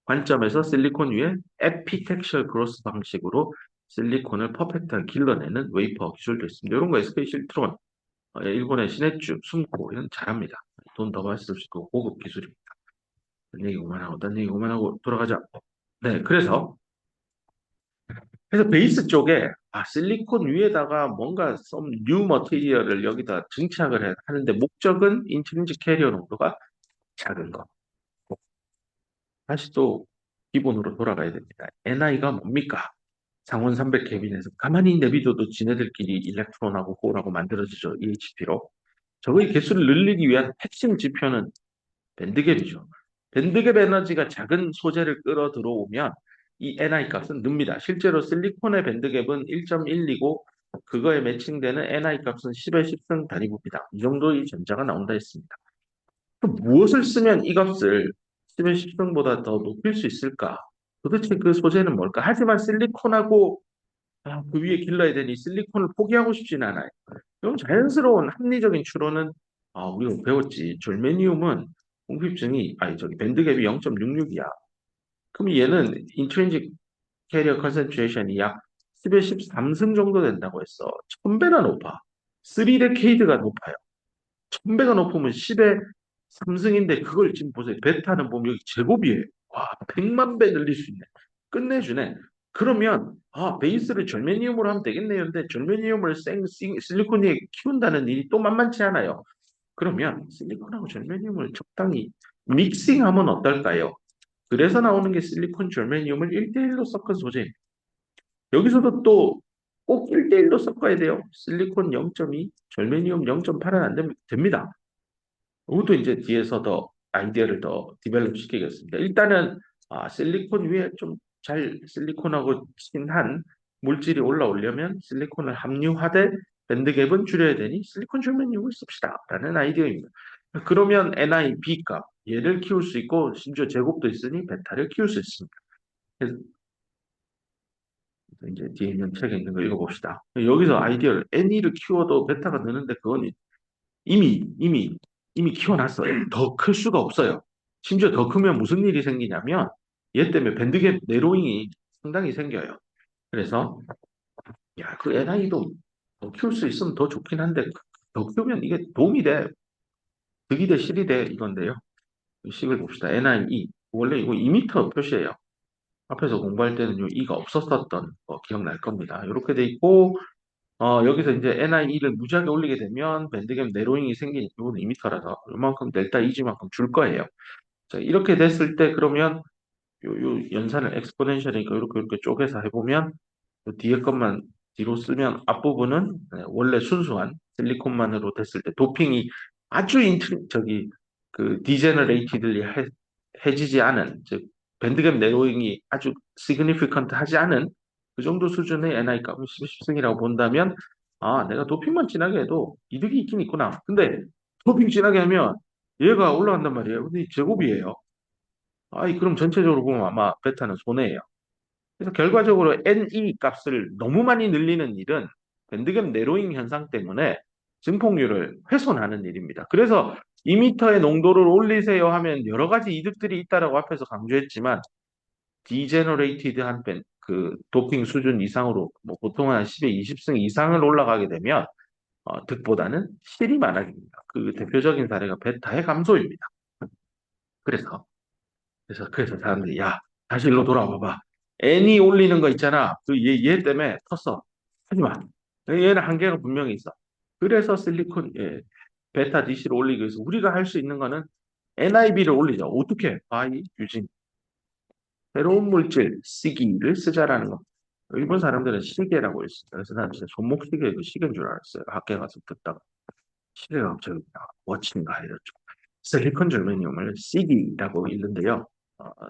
Speaker 1: 관점에서 실리콘 위에 에피텍셜 크로스 방식으로 실리콘을 퍼펙트하게 길러내는 웨이퍼 기술도 있습니다. 이런 거 SK 실트론, 일본의 시내주, 숨고 이런 잘합니다. 돈 더 많이 쓸 수 있고 고급 기술입니다. 딴 얘기 그만하고 돌아가자. 네, 그래서 베이스 쪽에 실리콘 위에다가 뭔가 some new material을 여기다 증착을 하는데 목적은 인트린식 캐리어 농도가 작은 거. 다시 또 기본으로 돌아가야 됩니다. NI가 뭡니까? 상온 300 케빈에서 가만히 내비둬도 지네들끼리 일렉트론하고 홀하고 만들어지죠. EHP로. 저의 개수를 늘리기 위한 핵심 지표는 밴드갭이죠. 밴드갭 에너지가 작은 소재를 끌어 들어오면 이 NI 값은 늡니다. 실제로 실리콘의 밴드갭은 1.1이고 그거에 매칭되는 NI 값은 10의 10승 단위부입니다. 이 정도의 전자가 나온다 했습니다. 그럼 무엇을 쓰면 이 값을 10의 10승보다 더 높일 수 있을까? 도대체 그 소재는 뭘까? 하지만 실리콘하고 그 위에 길러야 되니 실리콘을 포기하고 싶지는 않아요. 그럼 자연스러운 합리적인 추론은 우리가 배웠지. 졸메니움은 공핍증이 저기 밴드갭이 0.66이야. 그럼 얘는 인트린식 캐리어 컨센트레이션이 약 10의 13승 정도 된다고 했어. 1000배나 높아. 3데케이드가 높아요. 1000배가 높으면 10의 3승인데 그걸 지금 보세요. 베타는 보면 여기 제곱이에요. 와, 100만 배 늘릴 수 있네. 끝내주네. 그러면 베이스를 절메니움으로 하면 되겠네요. 근데 절메니움을 실리콘 위에 키운다는 일이 또 만만치 않아요. 그러면 실리콘하고 절메니움을 적당히 믹싱하면 어떨까요? 그래서 나오는 게 실리콘 절메니움을 1대1로 섞은 소재. 여기서도 또 꼭 1대1로 섞어야 돼요. 실리콘 0.2, 절메니움 0.8은 안 됩니다. 이것도 이제 뒤에서 더 아이디어를 더 디벨롭 시키겠습니다. 일단은 실리콘 위에 좀 잘 실리콘하고 친한 물질이 올라오려면 실리콘을 함유하되 밴드갭은 줄여야 되니 실리콘 줄면용을 씁시다 라는 아이디어입니다. 그러면 NIB 값 얘를 키울 수 있고 심지어 제곱도 있으니 베타를 키울 수 있습니다. 그래서 이제 뒤에 있는 책에 있는 거 읽어봅시다. 여기서 아이디어를 NE를 키워도 베타가 되는데 그건 이미 이미 키워놨어요. 더 클 수가 없어요. 심지어 더 크면 무슨 일이 생기냐면 얘 때문에 밴드갭 내로잉이 상당히 생겨요. 그래서 그 NI도 더 키울 수 있으면 더 좋긴 한데 더 키우면 이게 도움이 돼. 득이 돼, 실이 돼 이건데요. 식을 봅시다. NIE 원래 이거 2m 표시예요. 앞에서 공부할 때는 요 E가 없었었던 거 기억날 겁니다. 이렇게 돼 있고 여기서 이제 NIE를 무지하게 올리게 되면 밴드갭 내로잉이 생기니까 이건 2m라서 이만큼 델타 E지만큼 줄 거예요. 자, 이렇게 됐을 때 그러면 요 연산을 엑스포넨셜이니까 이렇게 쪼개서 해보면 요 뒤에 것만 뒤로 쓰면 앞부분은 원래 순수한 실리콘만으로 됐을 때 도핑이 아주 저기 그 디제너레이티들이 해지지 않은 즉 밴드갭 내로잉이 아주 시그니피컨트 하지 않은 그 정도 수준의 NI 값을 10승이라고 본다면 내가 도핑만 진하게 해도 이득이 있긴 있구나. 근데 도핑 진하게 하면 얘가 올라간단 말이에요. 근데 제곱이에요. 그럼 전체적으로 보면 아마 베타는 손해예요. 그래서 결과적으로 NE 값을 너무 많이 늘리는 일은 밴드갭 내로잉 현상 때문에 증폭률을 훼손하는 일입니다. 그래서 2m의 농도를 올리세요 하면 여러 가지 이득들이 있다라고 앞에서 강조했지만 디제너레이티드한 그 도핑 수준 이상으로 뭐 보통 한 10에 20승 이상을 올라가게 되면 득보다는 실이 많아집니다. 그 대표적인 사례가 베타의 감소입니다. 그래서 그래서 사람들이 다시 일로 돌아와봐. 애니 올리는 거 있잖아. 얘 때문에 컸어. 하지 마. 얘는 한계가 분명히 있어. 그래서 실리콘 베타 DC를 올리기 위해서 우리가 할 수 있는 거는 NIB를 올리자. 어떻게? 바이 유진 새로운 물질 시기를 쓰자라는 거. 일본 사람들은 시계라고 했어요. 그래서 나는 진짜 손목시계 그 시계인 줄 알았어요. 학교 가서 듣다가 시계가 갑자기 워치인가 이랬죠. 실리콘 절메니움을 시기라고 읽는데요.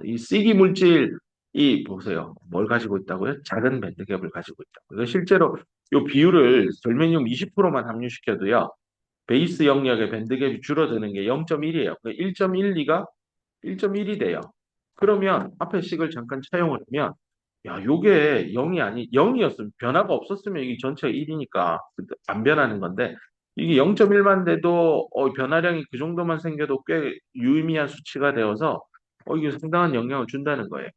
Speaker 1: 이 시기 물질이 보세요. 뭘 가지고 있다고요? 작은 밴드갭을 가지고 있다고. 이거 실제로 이 비율을 절메니움 20%만 함유시켜도요. 베이스 영역의 밴드갭이 줄어드는 게 0.1이에요. 1.12가 1.1이 돼요. 그러면 앞에 식을 잠깐 차용을 하면 요게 0이었으면 변화가 없었으면 이게 전체가 1이니까 안 변하는 건데 이게 0.1만 돼도 변화량이 그 정도만 생겨도 꽤 유의미한 수치가 되어서 이게 상당한 영향을 준다는 거예요.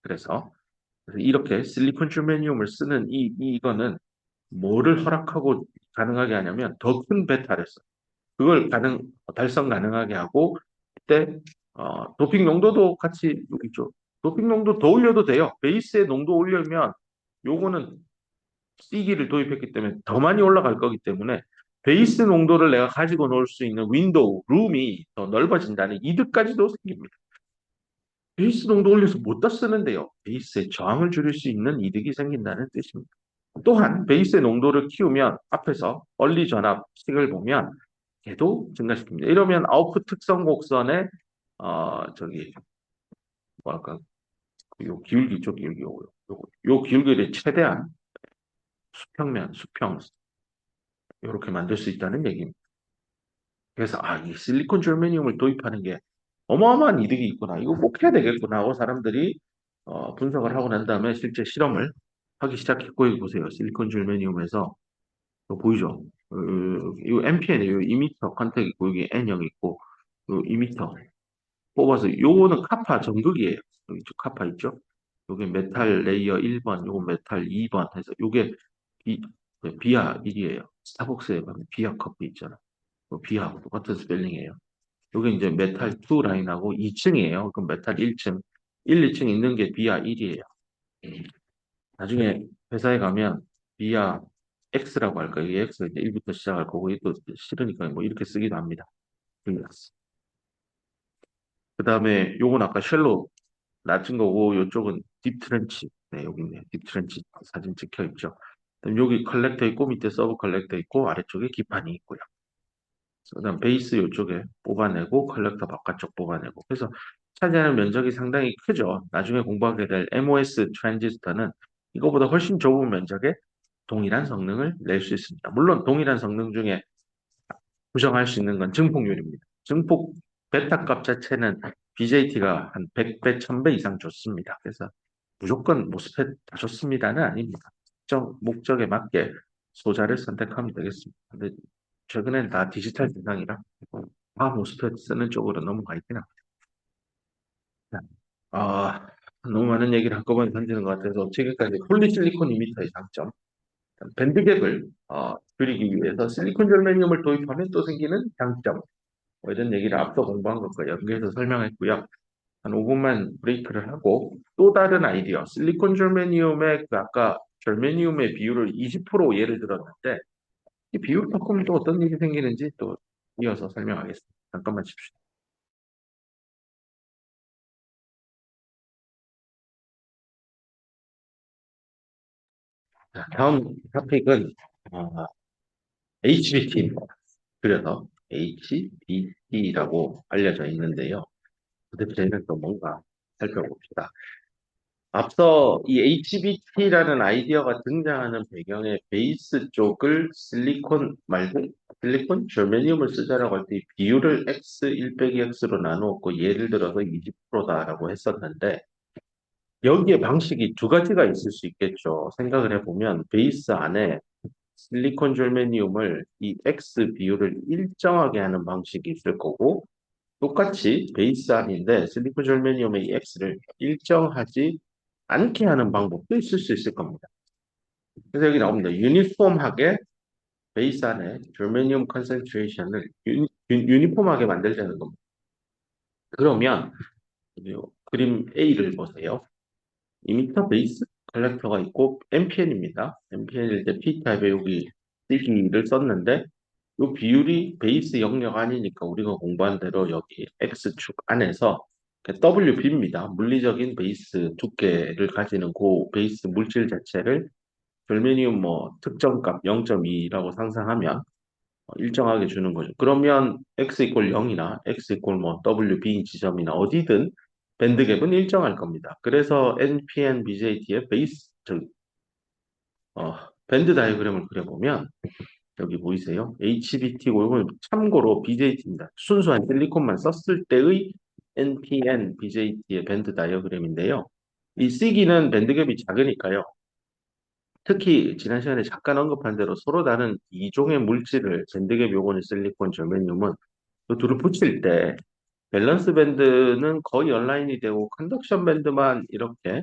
Speaker 1: 그래서 그래서 이렇게 실리콘 germanium을 쓰는 이거는 뭐를 허락하고 가능하게 하냐면 더 큰 베타를 써. 그걸 달성 가능하게 하고 그때 도핑 농도도 같이 여기 있죠. 도핑 농도 더 올려도 돼요. 베이스의 농도 올리면 요거는 C기를 도입했기 때문에 더 많이 올라갈 거기 때문에 베이스 농도를 내가 가지고 놀 수 있는 윈도우, 룸이 더 넓어진다는 이득까지도 생깁니다. 베이스 농도 올려서 못 다 쓰는데요. 베이스의 저항을 줄일 수 있는 이득이 생긴다는 뜻입니다. 또한 베이스의 농도를 키우면 앞에서 얼리 전압 식을 보면 걔도 증가시킵니다. 이러면 아웃풋 특성 곡선의 저기 뭐랄까 요 기울기 쪽 기울기 요 기울기를 최대한 수평 이렇게 만들 수 있다는 얘기입니다. 그래서 이 실리콘 germanium을 도입하는 게 어마어마한 이득이 있구나. 이거 꼭 해야 되겠구나 하고 사람들이 분석을 하고 난 다음에 실제 실험을 하기 시작했고 여기 보세요. 실리콘 germanium에서 이거 보이죠? 이거 MPN이에요. 2m 컨택 있고 여기 N형 있고 요 2m 뽑아서 요거는 카파 전극이에요. 여기 카파 있죠? 요게 메탈 레이어 1번, 요거 메탈 2번 해서 요게 비, 비아 1이에요. 스타벅스에 가면 비아 커피 있잖아. 비하고 똑같은 스펠링이에요. 요게 이제 메탈 2 라인하고 2층이에요. 그럼 메탈 1층, 1, 2층 있는 게 비아 1이에요. 나중에 회사에 가면 비아 X라고 할까? 이게 X가 이제 1부터 시작할 거고, 이게 또 싫으니까 뭐 이렇게 쓰기도 합니다. 그 다음에 요건 아까 쉘로 낮은 거고, 요쪽은 딥트렌치. 네, 여기 있네. 딥트렌치 사진 찍혀 있죠. 그럼 여기 컬렉터 있고, 밑에 서브 컬렉터 있고, 아래쪽에 기판이 있고요. 그다음 베이스 이쪽에 뽑아내고 컬렉터 바깥쪽 뽑아내고 그래서 차지하는 면적이 상당히 크죠. 나중에 공부하게 될 MOS 트랜지스터는 이거보다 훨씬 좁은 면적에 동일한 성능을 낼 수 있습니다. 물론 동일한 성능 중에 부정할 수 있는 건 증폭률입니다. 증폭 베타 값 자체는 BJT가 한 100배, 1000배 이상 좋습니다. 그래서 무조건 모스펫 다 좋습니다는 아닙니다. 특정 목적에 맞게 소자를 선택하면 되겠습니다. 근데 최근엔 다 디지털 세상이라 다 모스펫 쓰는 쪽으로 넘어가 있긴 합니다. 아, 너무 많은 얘기를 한꺼번에 던지는 것 같아서 지금까지 폴리실리콘 이미터의 장점, 밴드갭을 줄이기 위해서 실리콘 절매늄을 도입하면 또 생기는 장점, 뭐 이런 얘기를 앞서 공부한 것과 연계해서 설명했고요. 한 5분만 브레이크를 하고 또 다른 아이디어, 실리콘 절메니움의 그 아까 절메니움의 비율을 20% 예를 들었는데 이 비율 바꾸면 또 어떤 일이 생기는지 또 이어서 설명하겠습니다. 잠깐만 칩시다. 자, 다음 토픽은 HBT입니다. 그래서 HBT라고 알려져 있는데요. 도대체는 또 뭔가 살펴봅시다. 앞서 이 HBT라는 아이디어가 등장하는 배경에 베이스 쪽을 실리콘 말고 실리콘 저메니움을 쓰자라고 할 때 비율을 X 1 빼기 X로 나누었고 예를 들어서 20%다라고 했었는데 여기에 방식이 두 가지가 있을 수 있겠죠. 생각을 해보면 베이스 안에 실리콘 절메니움을 이 X 비율을 일정하게 하는 방식이 있을 거고 똑같이 베이스 안인데 실리콘 절메니움의 이 X를 일정하지 않게 하는 방법도 있을 수 있을 겁니다. 그래서 여기 나옵니다. 유니폼하게 베이스 안에 절메니움 컨센트레이션을 유니폼하게 만들자는 겁니다. 그러면 그림 A를 보세요. 이미터 베이스 컬렉터가 있고 NPN입니다. NPN일 때 P타입에 여기 C기를 썼는데 이 비율이 베이스 영역 아니니까 우리가 공부한 대로 여기 X축 안에서 WB입니다. 물리적인 베이스 두께를 가지는 그 베이스 물질 자체를 절메니움 뭐 특정값 0.2라고 상상하면 일정하게 주는 거죠. 그러면 x 이퀄 0이나 x 이퀄 뭐 WB 지점이나 어디든 밴드갭은 일정할 겁니다. 그래서 NPN BJT의 베이스 밴드 다이어그램을 그려보면 여기 보이세요? HBT고 이건 참고로 BJT입니다. 순수한 실리콘만 썼을 때의 NPN BJT의 밴드 다이어그램인데요. 이 C기는 밴드갭이 작으니까요. 특히 지난 시간에 잠깐 언급한 대로 서로 다른 이종의 물질을 밴드갭 요거는 실리콘, 저메늄은 그 둘을 붙일 때 밸런스 밴드는 거의 얼라인이 되고 컨덕션 밴드만 이렇게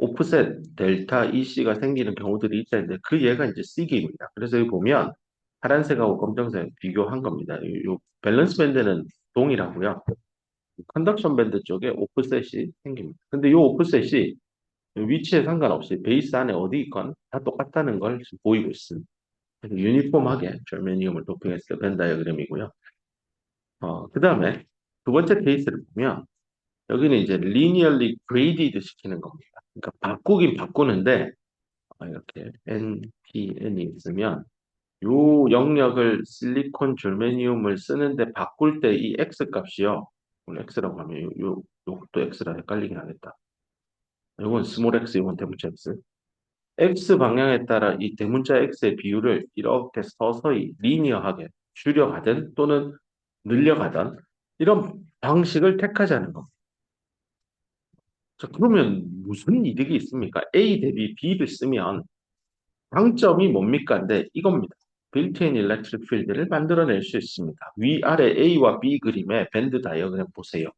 Speaker 1: 오프셋 델타 EC가 생기는 경우들이 있다는데 그 얘가 이제 C기입니다. 그래서 여기 보면 파란색하고 검정색 비교한 겁니다. 요 밸런스 밴드는 동일하고요. 컨덕션 밴드 쪽에 오프셋이 생깁니다. 근데 이 오프셋이 위치에 상관없이 베이스 안에 어디 있건 다 똑같다는 걸 지금 보이고 있습니다. 그래서 유니폼하게 절메니움을 도핑했을 때 벤 다이어그램이고요. 그 다음에 두 번째 케이스를 보면 여기는 이제 linearly graded 시키는 겁니다. 그러니까 바꾸긴 바꾸는데 이렇게 NPN이 있으면 요 영역을 실리콘 절메니움을 쓰는데 바꿀 때 이 X 값이요. 오늘 X라고 하면 요것도 X라 헷갈리긴 하겠다. 요건 스몰 X, 요건 대문자 X. X 방향에 따라 이 대문자 X의 비율을 이렇게 서서히 리니어하게 줄여가든 또는 늘려가든 이런 방식을 택하자는 겁니다. 자, 그러면 무슨 이득이 있습니까? A 대비 B를 쓰면 장점이 뭡니까? 근데 이겁니다. 빌트인 일렉트릭 필드를 만들어낼 수 있습니다. 위아래 A와 B 그림의 밴드 다이어그램 보세요.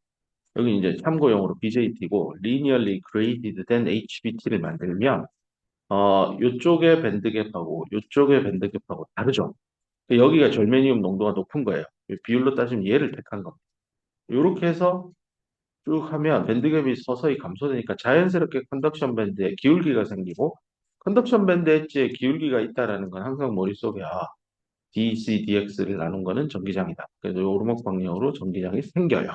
Speaker 1: 여기 이제 참고용으로 BJT고 linearly graded 된 HBT를 만들면 요쪽의 밴드갭하고 요쪽의 밴드갭하고 다르죠. 여기가 절메니움 농도가 높은 거예요. 비율로 따지면 얘를 택한 겁니다. 이렇게 해서 쭉 하면 밴드갭이 서서히 감소되니까 자연스럽게 컨덕션 밴드에 기울기가 생기고 컨덕션 밴드 엣지에 기울기가 있다라는 건 항상 머릿속에 DC, DX를 나눈 거는 전기장이다. 그래서 요 오르막 방향으로 전기장이 생겨요.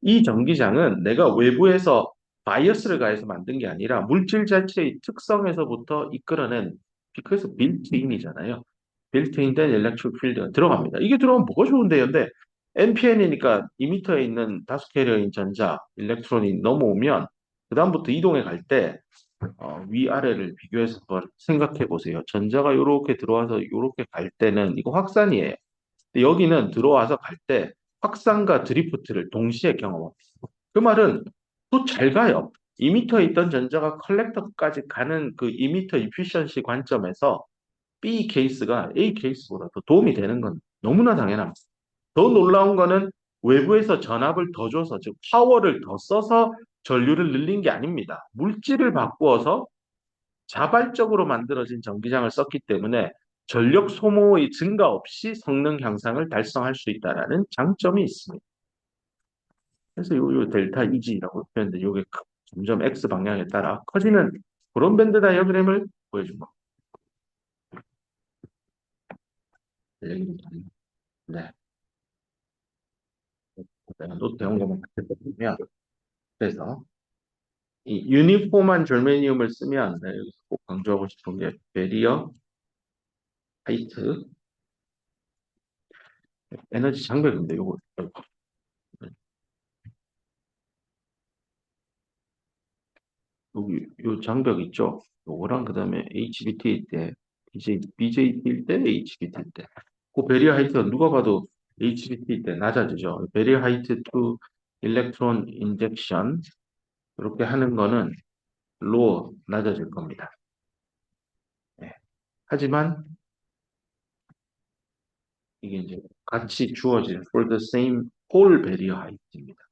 Speaker 1: 이 전기장은 내가 외부에서 바이어스를 가해서 만든 게 아니라 물질 자체의 특성에서부터 이끌어낸 그래서 빌트인이잖아요. 빌트인된 일렉트릭 필드가 들어갑니다. 이게 들어가면 뭐가 좋은데요? 근데 NPN이니까 2m에 있는 다수 캐리어인 전자, 일렉트론이 넘어오면 그다음부터 이동해 갈 때 위아래를 비교해서 한번 생각해 보세요. 전자가 이렇게 들어와서 이렇게 갈 때는 이거 확산이에요. 근데 여기는 들어와서 갈 때 확산과 드리프트를 동시에 경험합니다. 그 말은 또 잘 가요. 2m에 있던 전자가 컬렉터까지 가는 그 2m 이피션시 관점에서 B 케이스가 A 케이스보다 더 도움이 되는 건 너무나 당연합니다. 더 놀라운 거는 외부에서 전압을 더 줘서, 즉 파워를 더 써서 전류를 늘린 게 아닙니다. 물질을 바꾸어서 자발적으로 만들어진 전기장을 썼기 때문에 전력 소모의 증가 없이 성능 향상을 달성할 수 있다는 장점이 있습니다. 그래서 요 델타 EG라고 표현돼 요게 점점 X 방향에 따라 커지는 그런 밴드 다이어그램을 보여준 겁니다. 네. 내가 노트 배운 것만 보면 그래서 이 유니폼한 절메니움을 쓰면 여기서 꼭 강조하고 싶은 게 베리어 하이트 에너지 장벽인데 요거 여기 요 장벽 있죠? 요거랑 그다음에 HBT일 때 BJT일 때 HBT일 때 그 베리어 하이트가 누가 봐도 HBT일 때 낮아지죠. 베리어 하이트 투 일렉트론 인젝션 이렇게 하는 거는 로어 낮아질 겁니다. 네. 하지만 이게 이제 같이 주어진 for the same whole barrier height입니다.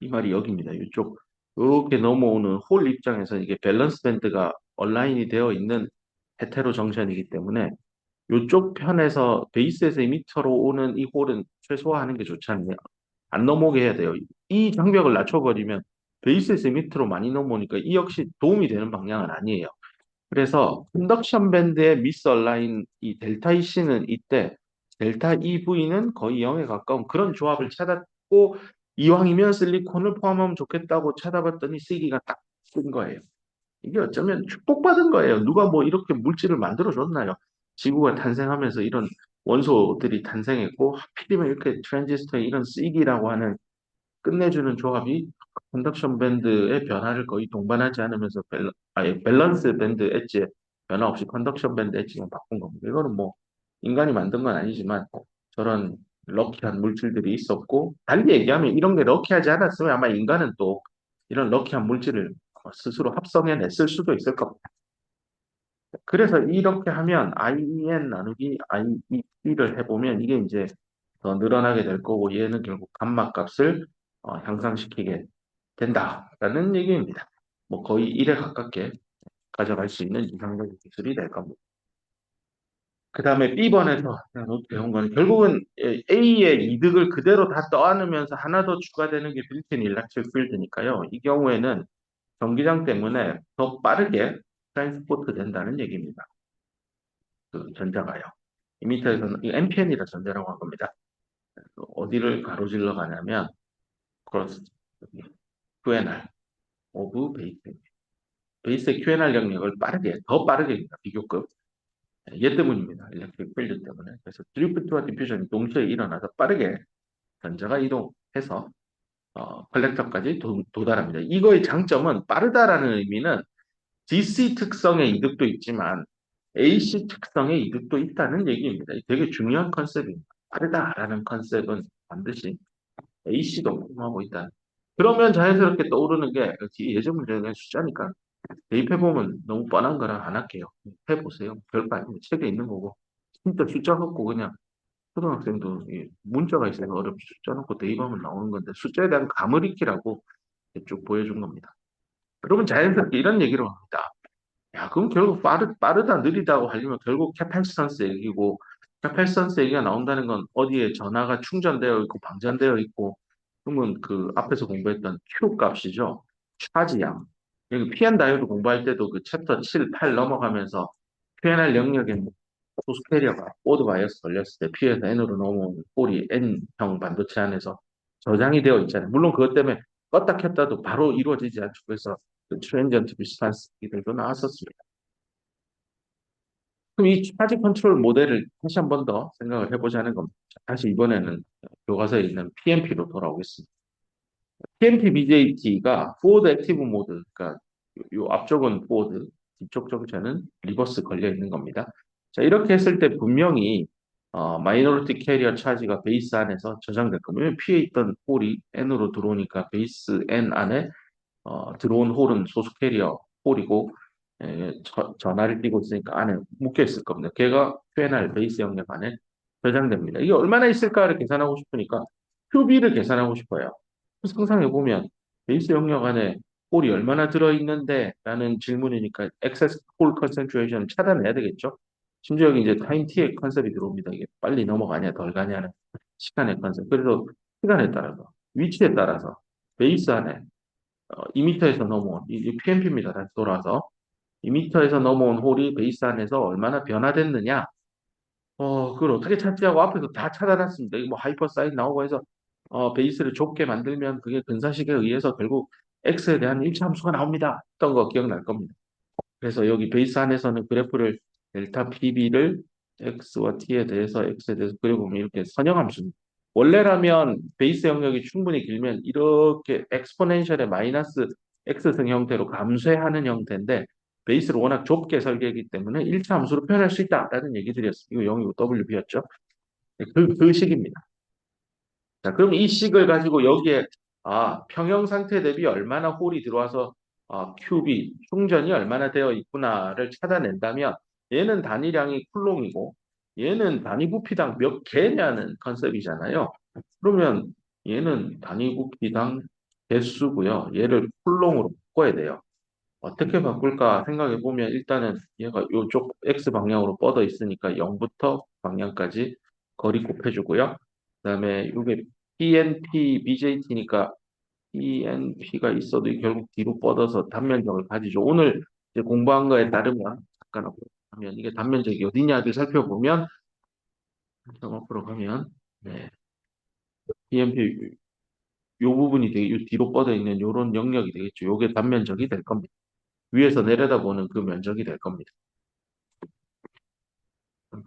Speaker 1: 이 말이 여기입니다. 이쪽 이렇게 넘어오는 홀 입장에서 이게 밸런스 밴드가 얼라인이 되어 있는 헤테로 정션이기 때문에 이쪽 편에서 베이스에서 2m로 오는 이 홀은 최소화하는 게 좋지 않냐. 안 넘어오게 해야 돼요. 이 장벽을 낮춰버리면 베이스에서 2m로 많이 넘어오니까 이 역시 도움이 되는 방향은 아니에요. 그래서 컨덕션 밴드의 미스 얼라인 이 델타 EC는 이때 델타 EV는 거의 0에 가까운 그런 조합을 찾았고 이왕이면 실리콘을 포함하면 좋겠다고 찾아봤더니 C기가 딱 쓴 거예요. 이게 어쩌면 축복받은 거예요. 누가 뭐 이렇게 물질을 만들어 줬나요? 지구가 탄생하면서 이런 원소들이 탄생했고 하필이면 이렇게 트랜지스터에 이런 C기라고 하는 끝내주는 조합이 컨덕션 밴드의 변화를 거의 동반하지 않으면서 밸런스 밴드 엣지의 변화 없이 컨덕션 밴드 엣지만 바꾼 겁니다. 이거는 뭐 인간이 만든 건 아니지만 저런 럭키한 물질들이 있었고 달리 얘기하면 이런 게 럭키하지 않았으면 아마 인간은 또 이런 럭키한 물질을 스스로 합성해냈을 수도 있을 겁니다. 그래서 이렇게 하면 IEN 나누기 IEP를 해보면 이게 이제 더 늘어나게 될 거고 얘는 결국 감마 값을 향상시키게 된다라는 얘기입니다. 뭐 거의 1에 가깝게 가져갈 수 있는 이상적인 기술이 될 겁니다. 그 다음에 B번에서 배운 거는 결국은 A의 이득을 그대로 다 떠안으면서 하나 더 추가되는 게 빌트인 일렉트릭 필드니까요. 이 경우에는 전기장 때문에 더 빠르게 트랜스포트 된다는 얘기입니다. 그 전자가요. 이 밑에서는 이 NPN이라 전자라고 한 겁니다. 어디를 가로질러 가냐면 크로스 QNR 오브 베이스 베이스의 QNR 영역을 빠르게 더 빠르게 비교급 얘 때문입니다. 일렉트릭 필드 때문에. 그래서 드리프트와 디퓨전이 동시에 일어나서 빠르게 전자가 이동해서 컬렉터까지 도달합니다. 이거의 장점은 빠르다라는 의미는 DC 특성의 이득도 있지만 AC 특성의 이득도 있다는 얘기입니다. 되게 중요한 컨셉입니다. 빠르다라는 컨셉은 반드시 AC도 포함하고 있다. 그러면 자연스럽게 떠오르는 게 예전 문제는 숫자니까 대입해보면 너무 뻔한 거라 안 할게요. 해보세요. 별거 아니고 책에 있는 거고. 진짜 숫자 갖고 그냥 초등학생도 문자가 있어서 어렵지 숫자 놓고 대입하면 나오는 건데 숫자에 대한 감을 익히라고 쭉 보여준 겁니다. 여러분 자연스럽게 이런 얘기를 합니다. 야, 그럼 결국 빠르다, 느리다고 하려면 결국 캐패시턴스 얘기고, 캐패시턴스 얘기가 나온다는 건 어디에 전화가 충전되어 있고, 방전되어 있고, 그러면 그 앞에서 공부했던 Q 값이죠. 차지양. 여기 P&N 다이오드 공부할 때도 그 챕터 7, 8 넘어가면서 PNR 영역에 소스 캐리어가 오드 바이어스 걸렸을 때 P에서 N으로 넘어오는 폴이 N형 반도체 안에서 저장이 되어 있잖아요. 물론 그것 때문에 껐다 켰다도 바로 이루어지지 않죠. 그래서 그 트랜지언트 비슷한 스피들도 나왔었습니다. 그럼 이 차지 컨트롤 모델을 다시 한 번 더 생각을 해보자는 겁니다. 다시 이번에는 교과서에 있는 PMP로 돌아오겠습니다. PMP BJT가 포워드 액티브 모드, 그러니까 요 앞쪽은 포워드, 뒤쪽 정체는 리버스 걸려 있는 겁니다. 자, 이렇게 했을 때 분명히 마이너리티 캐리어 차지가 베이스 안에서 저장될 겁니다. P에 있던 홀이 N으로 들어오니까 베이스 N 안에 들어온 홀은 소수 캐리어 홀이고 전화를 띄고 있으니까 안에 묶여 있을 겁니다. 걔가 QNR 베이스 영역 안에 저장됩니다. 이게 얼마나 있을까를 계산하고 싶으니까 QB를 계산하고 싶어요. 상상해 보면 베이스 영역 안에 홀이 얼마나 들어있는데 라는 질문이니까 excess 홀 concentration 차단해야 되겠죠. 심지어 여기 이제 타임 t의 컨셉이 들어옵니다. 이게 빨리 넘어가냐 덜 가냐는 시간의 컨셉. 그래서 시간에 따라서 위치에 따라서 베이스 안에 2m에서 넘어온 이 PMP입니다. 다시 돌아서 2m에서 넘어온 홀이 베이스 안에서 얼마나 변화됐느냐? 그걸 어떻게 찾지 하고 앞에서 다 찾아놨습니다. 이거 뭐 하이퍼 사인 나오고 해서 베이스를 좁게 만들면 그게 근사식에 의해서 결국 X에 대한 일차 함수가 나옵니다. 했던 거 기억날 겁니다. 그래서 여기 베이스 안에서는 그래프를 델타 PB를 X와 T에 대해서 X에 대해서 그려보면 이렇게 선형함수입니다. 원래라면 베이스 영역이 충분히 길면 이렇게 엑스포넨셜의 마이너스 X승 형태로 감쇄하는 형태인데 베이스를 워낙 좁게 설계했기 때문에 1차 함수로 표현할 수 있다라는 얘기들이었습니다. 이거 0이고 WB였죠. 그 식입니다. 자, 그럼 이 식을 가지고 여기에 평형 상태 대비 얼마나 홀이 들어와서 큐비 충전이 얼마나 되어 있구나를 찾아낸다면 얘는 단위량이 쿨롱이고 얘는 단위 부피당 몇 개냐는 컨셉이잖아요. 그러면 얘는 단위 부피당 개수고요. 얘를 쿨롱으로 바꿔야 돼요. 어떻게 바꿀까 생각해 보면 일단은 얘가 이쪽 X 방향으로 뻗어 있으니까 0부터 방향까지 거리 곱해주고요. 그다음에 이게 PNP, BJT니까 PNP가 있어도 결국 뒤로 뻗어서 단면적을 가지죠. 오늘 이제 공부한 거에 따르면 잠깐 하면 이게 단면적이 어디냐를 살펴보면 앞으로 가면 네, PNP 요 부분이 되게 요 뒤로 뻗어 있는 요런 영역이 되겠죠. 요게 단면적이 될 겁니다. 위에서 내려다보는 그 면적이 될 겁니다.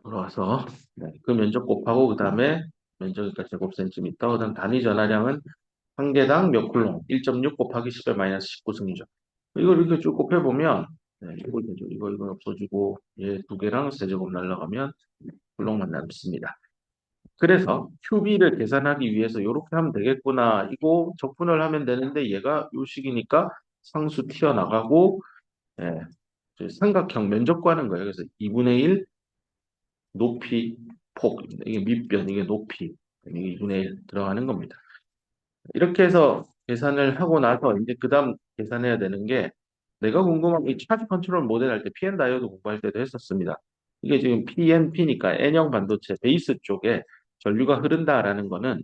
Speaker 1: 돌아와서 네, 그 면적 곱하고 그 다음에 면적이니까 제곱센티미터 그다음 단위 전하량은 한 개당 몇 쿨롱 1.6 곱하기 10의 마이너스 19승이죠. 이걸 이렇게 쭉 곱해보면 네, 이거 되죠. 이거 없어지고 얘 두 개랑 세제곱 날라가면 쿨롱만 남습니다. 그래서 QB를 계산하기 위해서 이렇게 하면 되겠구나. 이거 적분을 하면 되는데 얘가 요 식이니까 상수 튀어나가고 예, 삼각형 면적 구하는 거예요. 그래서 2분의 1 높이, 폭, 이게 밑변, 이게 높이, 이게 2분의 1 들어가는 겁니다. 이렇게 해서 계산을 하고 나서 이제 그 다음 계산해야 되는 게 내가 궁금한 게 이 차지 컨트롤 모델 할 때 PN 다이오드 공부할 때도 했었습니다. 이게 지금 PNP니까 N형 반도체 베이스 쪽에 전류가 흐른다라는 거는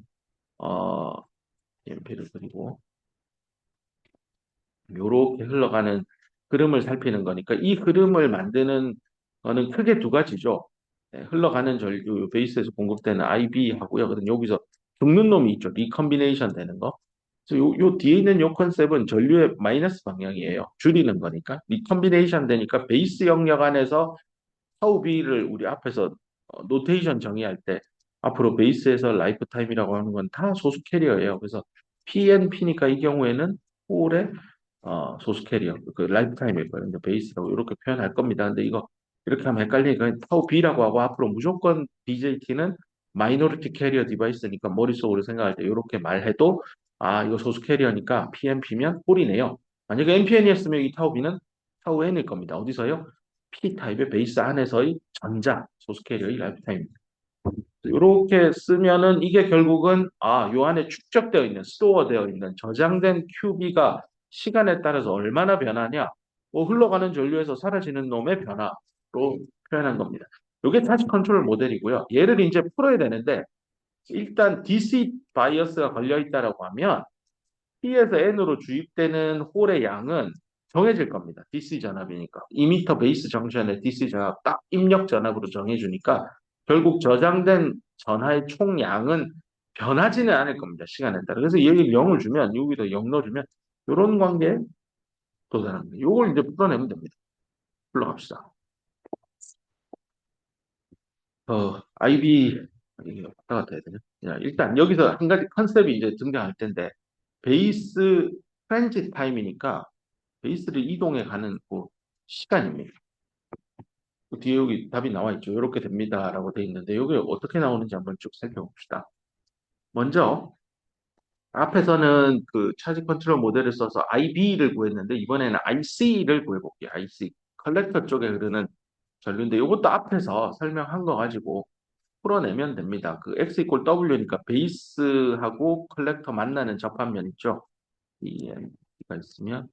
Speaker 1: 어 PNP를 그리고 요렇게 흘러가는 흐름을 살피는 거니까 이 흐름을 만드는 거는 크게 두 가지죠. 네, 흘러가는 전류 베이스에서 공급되는 IB 하고요. 그다음 여기서 죽는 놈이 있죠. 리컨비네이션 되는 거. 그래서 요 뒤에 있는 요 컨셉은 전류의 마이너스 방향이에요. 줄이는 거니까. 리컨비네이션 되니까 베이스 영역 안에서 타우 B를 우리 앞에서 노테이션 정의할 때 앞으로 베이스에서 라이프 타임이라고 하는 건 다 소수 캐리어예요. 그래서 PNP니까 이 경우에는 홀의 소수 캐리어, 그 라이프 타임일 거예요. 근데 베이스라고 이렇게 표현할 겁니다. 근데 이거 이렇게 하면 헷갈리니까 타우 B라고 하고 앞으로 무조건 BJT는 마이너리티 캐리어 디바이스니까 머릿속으로 생각할 때 이렇게 말해도 아 이거 소수 캐리어니까 PNP면 홀이네요. 만약에 NPN이었으면 이 타우 B는 타우 N일 겁니다. 어디서요? P타입의 베이스 안에서의 전자 소스 캐리어의 라이프타임. 이렇게 쓰면은 이게 결국은 요 안에 축적되어 있는 스토어되어 있는 저장된 QB가 시간에 따라서 얼마나 변하냐, 뭐 흘러가는 전류에서 사라지는 놈의 변화로 표현한 겁니다. 이게 타치 컨트롤 모델이고요. 얘를 이제 풀어야 되는데 일단 DC 바이어스가 걸려 있다라고 하면 P에서 N으로 주입되는 홀의 양은 정해질 겁니다. DC 전압이니까. 2m 베이스 정션의 DC 전압 딱 입력 전압으로 정해주니까 결국 저장된 전하의 총량은 변하지는 않을 겁니다. 시간에 따라. 그래서 얘를 0을 주면 여기다 0 넣어주면 이런 관계에 도달합니다. 이걸 이제 풀어내면 됩니다. 불러갑시다. IB 이게 왔다 갔다 해야 되냐? 자, 일단 여기서 한 가지 컨셉이 이제 등장할 텐데 베이스 트랜짓 타임이니까 베이스를 이동해 가는 그 시간입니다. 그 뒤에 여기 답이 나와 있죠. 이렇게 됩니다라고 돼 있는데 여기 어떻게 나오는지 한번 쭉 살펴봅시다. 먼저 앞에서는 그 차지 컨트롤 모델을 써서 IB를 구했는데 이번에는 IC를 구해볼게요. IC 컬렉터 쪽에 흐르는 전류인데 이것도 앞에서 설명한 거 가지고 풀어내면 됩니다. 그 X 이퀄 W니까 베이스하고 컬렉터 만나는 접합면 있죠. EM가 있으면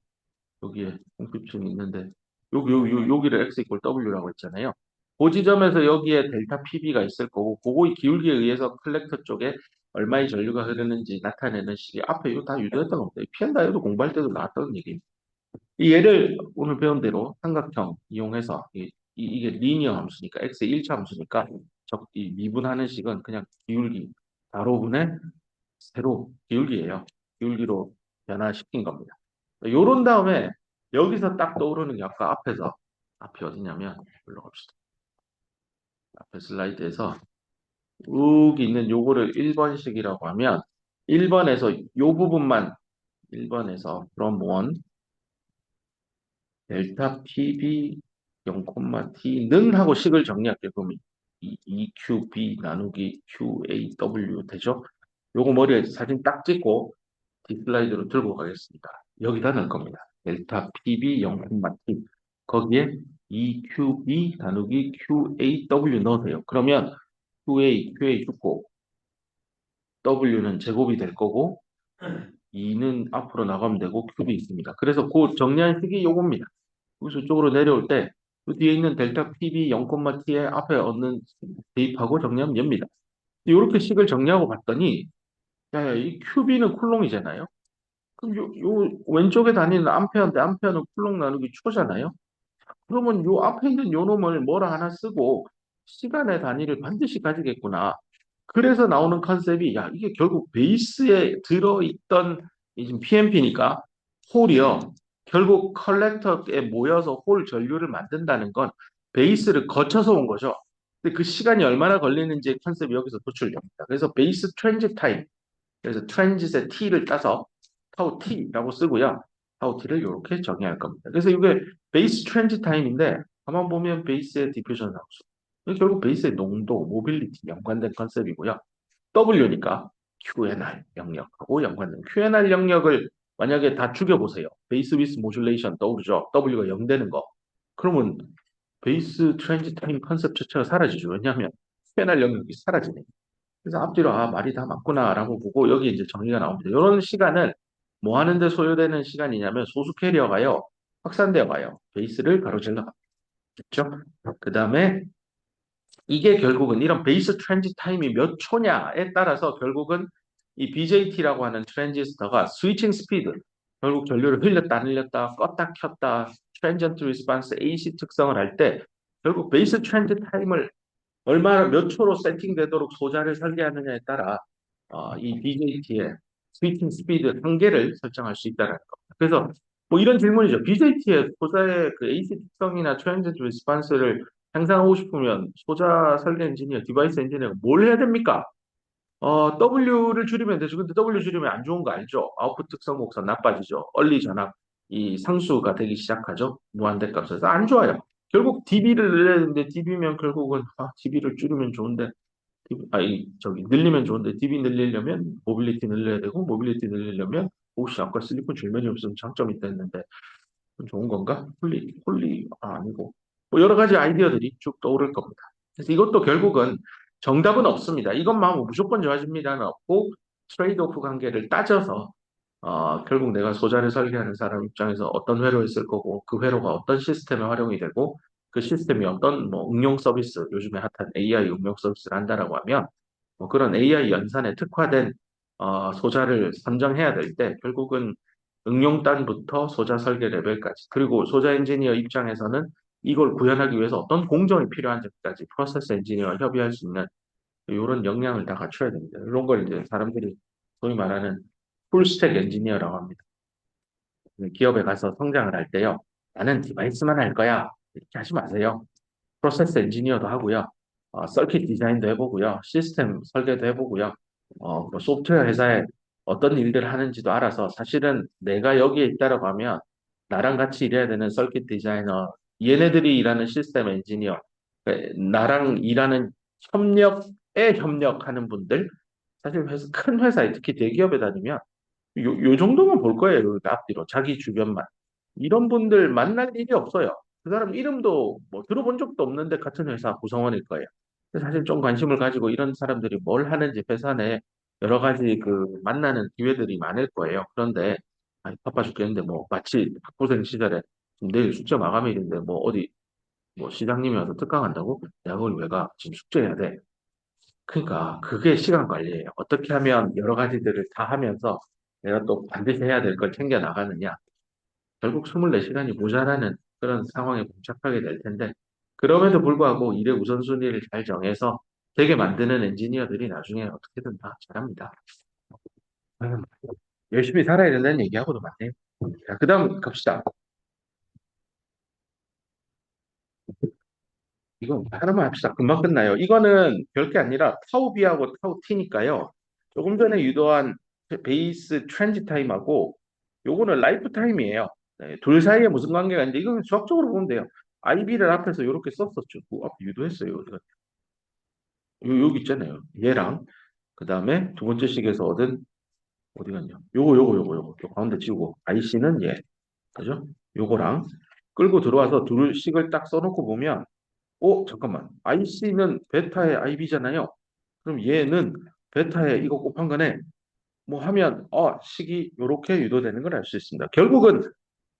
Speaker 1: 여기에 공표층이 있는데 여기를 x 이퀄 w라고 했잖아요. 그 지점에서 여기에 델타 PB가 있을 거고 그거의 기울기에 의해서 컬렉터 쪽에 얼마의 전류가 흐르는지 나타내는 식이 앞에 이거 다 유도했던 겁니다. PM 다이오드 공부할 때도 나왔던 얘기입니다. 이 얘를 오늘 배운 대로 삼각형 이용해서 이게 리니어 함수니까 x의 1차 함수니까 이 미분하는 식은 그냥 기울기 가로분의 세로 기울기예요. 기울기로 변화시킨 겁니다. 요런 다음에 여기서 딱 떠오르는 게 아까 앞이 어디냐면 올라갑시다. 앞에 슬라이드에서 쭉 있는 요거를 1번식이라고 하면 1번에서 요 부분만 1번에서 from 1 델타 PB 0,T는 하고 식을 정리할게요. 그럼 EQB 나누기 QAW 되죠? 요거 머리에 사진 딱 찍고 뒷슬라이드로 들고 가겠습니다. 여기다 넣을 겁니다. 델타 PB 0,T 거기에 EQB 나누기 QAW 넣으세요. 그러면 QA 죽고 W는 제곱이 될 거고 2는 앞으로 나가면 되고 큐비 있습니다. 그래서 그 정리한 식이 요겁니다. 여기서 쪽으로 내려올 때 그 뒤에 있는 델타 PB 0,T의 앞에 얻는 대입하고 정리하면 됩니다. 이렇게 식을 정리하고 봤더니 이 큐비는 쿨롱이잖아요. 그럼 요 왼쪽에 다니는 암페어인데 암페어는 쿨롱 나누기 초잖아요. 그러면 요 앞에 있는 요 놈을 뭐라 하나 쓰고 시간의 단위를 반드시 가지겠구나. 그래서 나오는 컨셉이 야 이게 결국 베이스에 들어있던 이 지금 PMP니까 홀이요. 결국 컬렉터에 모여서 홀 전류를 만든다는 건 베이스를 거쳐서 온 거죠. 근데 그 시간이 얼마나 걸리는지 컨셉이 여기서 도출됩니다. 그래서 베이스 트랜짓 타임. 그래서 트랜짓의 t를 따서 타우 t라고 쓰고요. 타우 t를 이렇게 정의할 겁니다. 그래서 이게 베이스 트랜짓 타임인데 가만 보면 베이스의 디퓨전 함수. 이게 결국 베이스의 농도, 모빌리티 연관된 컨셉이고요. W니까 QNR 영역하고 연관된 QNR 영역을 만약에 다 죽여보세요. 베이스 위스 모듈레이션 떠오르죠. W가 0 되는 거. 그러면 베이스 트랜짓 타임 컨셉 자체가 사라지죠. 왜냐하면 QNR 영역이 사라지네. 그래서 앞뒤로 말이 다 맞구나라고 보고 여기 이제 정의가 나옵니다. 이런 시간을 뭐 하는데 소요되는 시간이냐면 소수 캐리어가요. 확산되어 가요. 베이스를 가로질러 가겠죠. 그 다음에 이게 결국은 이런 베이스 트랜짓 타임이 몇 초냐에 따라서 결국은 이 BJT라고 하는 트랜지스터가 스위칭 스피드, 결국 전류를 흘렸다 안 흘렸다 껐다 켰다 트랜지언트 리스폰스 AC 특성을 할 때 결국 베이스 트랜짓 타임을 얼마나 몇 초로 세팅되도록 소자를 설계하느냐에 따라 이 BJT의 스위칭 스피드 한계를 설정할 수 있다는 겁니다. 그래서 뭐 이런 질문이죠. BJT의 소자의 그 AC 특성이나 트랜지트 리스폰스를 향상하고 싶으면 소자 설계 엔지니어, 디바이스 엔지니어가 뭘 해야 됩니까? W를 줄이면 되죠. 근데 W 줄이면 안 좋은 거 알죠? 아웃풋 특성 목선 나빠지죠. 얼리 전압, 이 상수가 되기 시작하죠. 무한대 값에서 안 좋아요. 결국 DB를 늘려야 되는데 DB면 결국은 DB를 줄이면 좋은데 저기 늘리면 좋은데 DB 늘리려면 모빌리티 늘려야 되고 모빌리티 늘리려면 혹시 아까 실리콘 줄면이 없으면 장점이 있다 했는데 그건 좋은 건가? 홀리 아니고 뭐 여러 가지 아이디어들이 쭉 떠오를 겁니다. 그래서 이것도 결국은 정답은 없습니다. 이것만 하면 무조건 좋아집니다는 없고 트레이드 오프 관계를 따져서 결국 내가 소자를 설계하는 사람 입장에서 어떤 회로를 쓸 거고 그 회로가 어떤 시스템에 활용이 되고 그 시스템이 어떤 뭐 응용 서비스 요즘에 핫한 AI 응용 서비스를 한다라고 하면 뭐 그런 AI 연산에 특화된 소자를 선정해야 될 때 결국은 응용단부터 소자 설계 레벨까지 그리고 소자 엔지니어 입장에서는 이걸 구현하기 위해서 어떤 공정이 필요한지까지 프로세스 엔지니어와 협의할 수 있는 이런 역량을 다 갖춰야 됩니다. 이런 걸 이제 사람들이 소위 말하는 풀스택 엔지니어라고 합니다. 기업에 가서 성장을 할 때요. 나는 디바이스만 할 거야. 이렇게 하지 마세요. 프로세스 엔지니어도 하고요. 서킷 디자인도 해보고요. 시스템 설계도 해보고요. 뭐 소프트웨어 회사에 어떤 일들을 하는지도 알아서 사실은 내가 여기에 있다라고 하면 나랑 같이 일해야 되는 서킷 디자이너, 얘네들이 일하는 시스템 엔지니어, 나랑 일하는 협력하는 분들, 사실 큰 회사에 특히 대기업에 다니면 요 정도만 볼 거예요. 그 앞뒤로 자기 주변만. 이런 분들 만날 일이 없어요. 그 사람 이름도 뭐 들어본 적도 없는데 같은 회사 구성원일 거예요. 근데 사실 좀 관심을 가지고 이런 사람들이 뭘 하는지 회사 내 여러 가지 그 만나는 기회들이 많을 거예요. 그런데 바빠 죽겠는데 뭐 마치 학부생 시절에 지금 내일 숙제 마감일인데 뭐 어디 뭐 시장님이 와서 특강한다고? 내가 그걸 왜 가? 지금 숙제해야 돼. 그러니까 그게 시간 관리예요. 어떻게 하면 여러 가지들을 다 하면서 내가 또 반드시 해야 될 걸 챙겨 나가느냐. 결국 24시간이 모자라는 그런 상황에 봉착하게 될 텐데 그럼에도 불구하고 일의 우선순위를 잘 정해서 되게 만드는 엔지니어들이 나중에 어떻게든 다 잘합니다. 음, 열심히 살아야 된다는 얘기하고도 맞네요. 자, 그 다음 갑시다. 이거 하나만 합시다. 금방 끝나요. 이거는 별게 아니라 타우 B하고 타우 T니까요. 조금 전에 유도한 베이스 트랜지 타임하고 요거는 라이프 타임이에요. 네, 둘 사이에 무슨 관계가 있는데 이건 수학적으로 보면 돼요. IB를 앞에서 이렇게 썼었죠. 그 앞에 유도했어요. 여기 있잖아요. 얘랑 그 다음에 두 번째 식에서 얻은 어디 갔냐? 요거 요 가운데 지우고 IC는 얘 그죠? 요거랑 끌고 들어와서 둘 식을 딱 써놓고 보면 잠깐만. IC는 베타의 IB잖아요. 그럼 얘는 베타에 이거 곱한 거네. 뭐 하면 식이 요렇게 유도되는 걸 알 수 있습니다. 결국은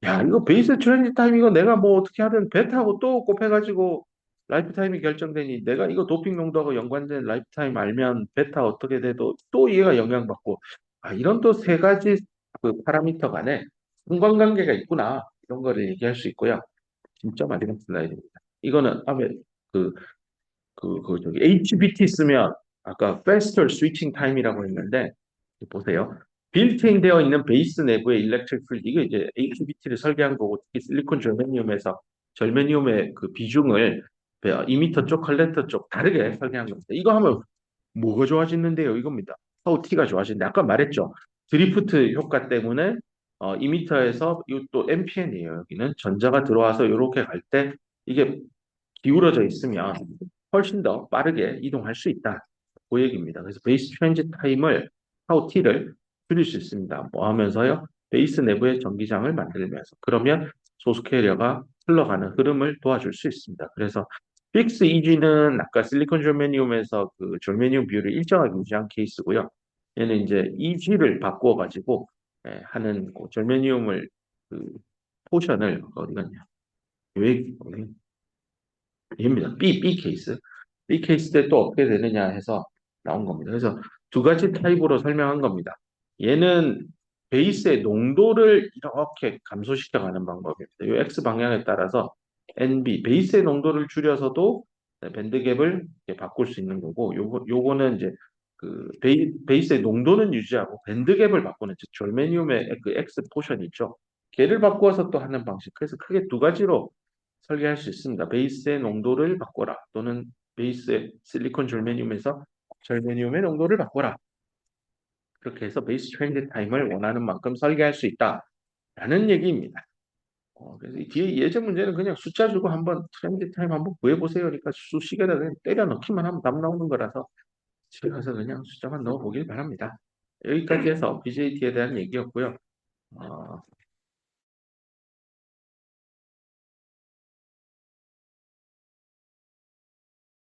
Speaker 1: 야 이거 베이스 트랜지 타임 이거 내가 뭐 어떻게 하든 베타하고 또 곱해가지고 라이프 타임이 결정되니 내가 이거 도핑 농도하고 연관된 라이프 타임 알면 베타 어떻게 돼도 또 얘가 영향받고 이런 또 세 가지 그 파라미터 간에 상관관계가 있구나 이런 거를 얘기할 수 있고요. 진짜 많이 같은 라인입니다. 이거는 앞에 그 저기 HBT 쓰면 아까 faster switching time이라고 했는데 보세요. 빌트인 되어 있는 베이스 내부의 일렉트릭 필드 이게 이제 HBT를 설계한 거고 특히 실리콘 절메니움에서 절메니움의 그 비중을 이미터 쪽, 컬렉터 쪽 다르게 설계한 겁니다. 이거 하면 뭐가 좋아지는데요? 이겁니다. 타우 T가 좋아지는데 아까 말했죠. 드리프트 효과 때문에 이미터에서 이것도 NPN이에요. 여기는 전자가 들어와서 이렇게 갈 때 이게 기울어져 있으면 훨씬 더 빠르게 이동할 수 있다. 그 얘기입니다. 그래서 베이스 트랜짓 타임을 타우 T를 줄일 수 있습니다. 뭐 하면서요? 베이스 내부의 전기장을 만들면서 그러면 소수 캐리어가 흘러가는 흐름을 도와줄 수 있습니다. 그래서 픽스 EG는 아까 실리콘 졸메니움에서 그 졸메니움 비율을 일정하게 유지한 케이스고요. 얘는 이제 EG를 바꾸어 가지고 하는 그 절메니움을 그 포션을 어디 갔냐? 얘입니다. B 케이스. B 케이스 때 또 어떻게 되느냐 해서 나온 겁니다. 그래서 두 가지 타입으로 설명한 겁니다. 얘는 베이스의 농도를 이렇게 감소시켜 가는 방법입니다. 이 X 방향에 따라서 NB, 베이스의 농도를 줄여서도 밴드갭을 이렇게 바꿀 수 있는 거고, 요거는 이제 그 베이스의 농도는 유지하고 밴드갭을 바꾸는, 즉, 졸메늄의 그 X 포션 있죠. 걔를 바꾸어서 또 하는 방식. 그래서 크게 두 가지로 설계할 수 있습니다. 베이스의 농도를 바꿔라. 또는 베이스의 실리콘 절메늄에서 절메늄의 농도를 바꿔라. 그렇게 해서 베이스 트렌드 타임을 원하는 만큼 설계할 수 있다라는 얘기입니다. 그래서 이 뒤에 예제 문제는 그냥 숫자 주고 한번 트렌드 타임 한번 구해보세요. 그러니까 수식에다 그냥 때려 넣기만 하면 답 나오는 거라서 집에 가서 그냥 숫자만 넣어보길 바랍니다. 여기까지 해서 BJT에 대한 얘기였고요. 어,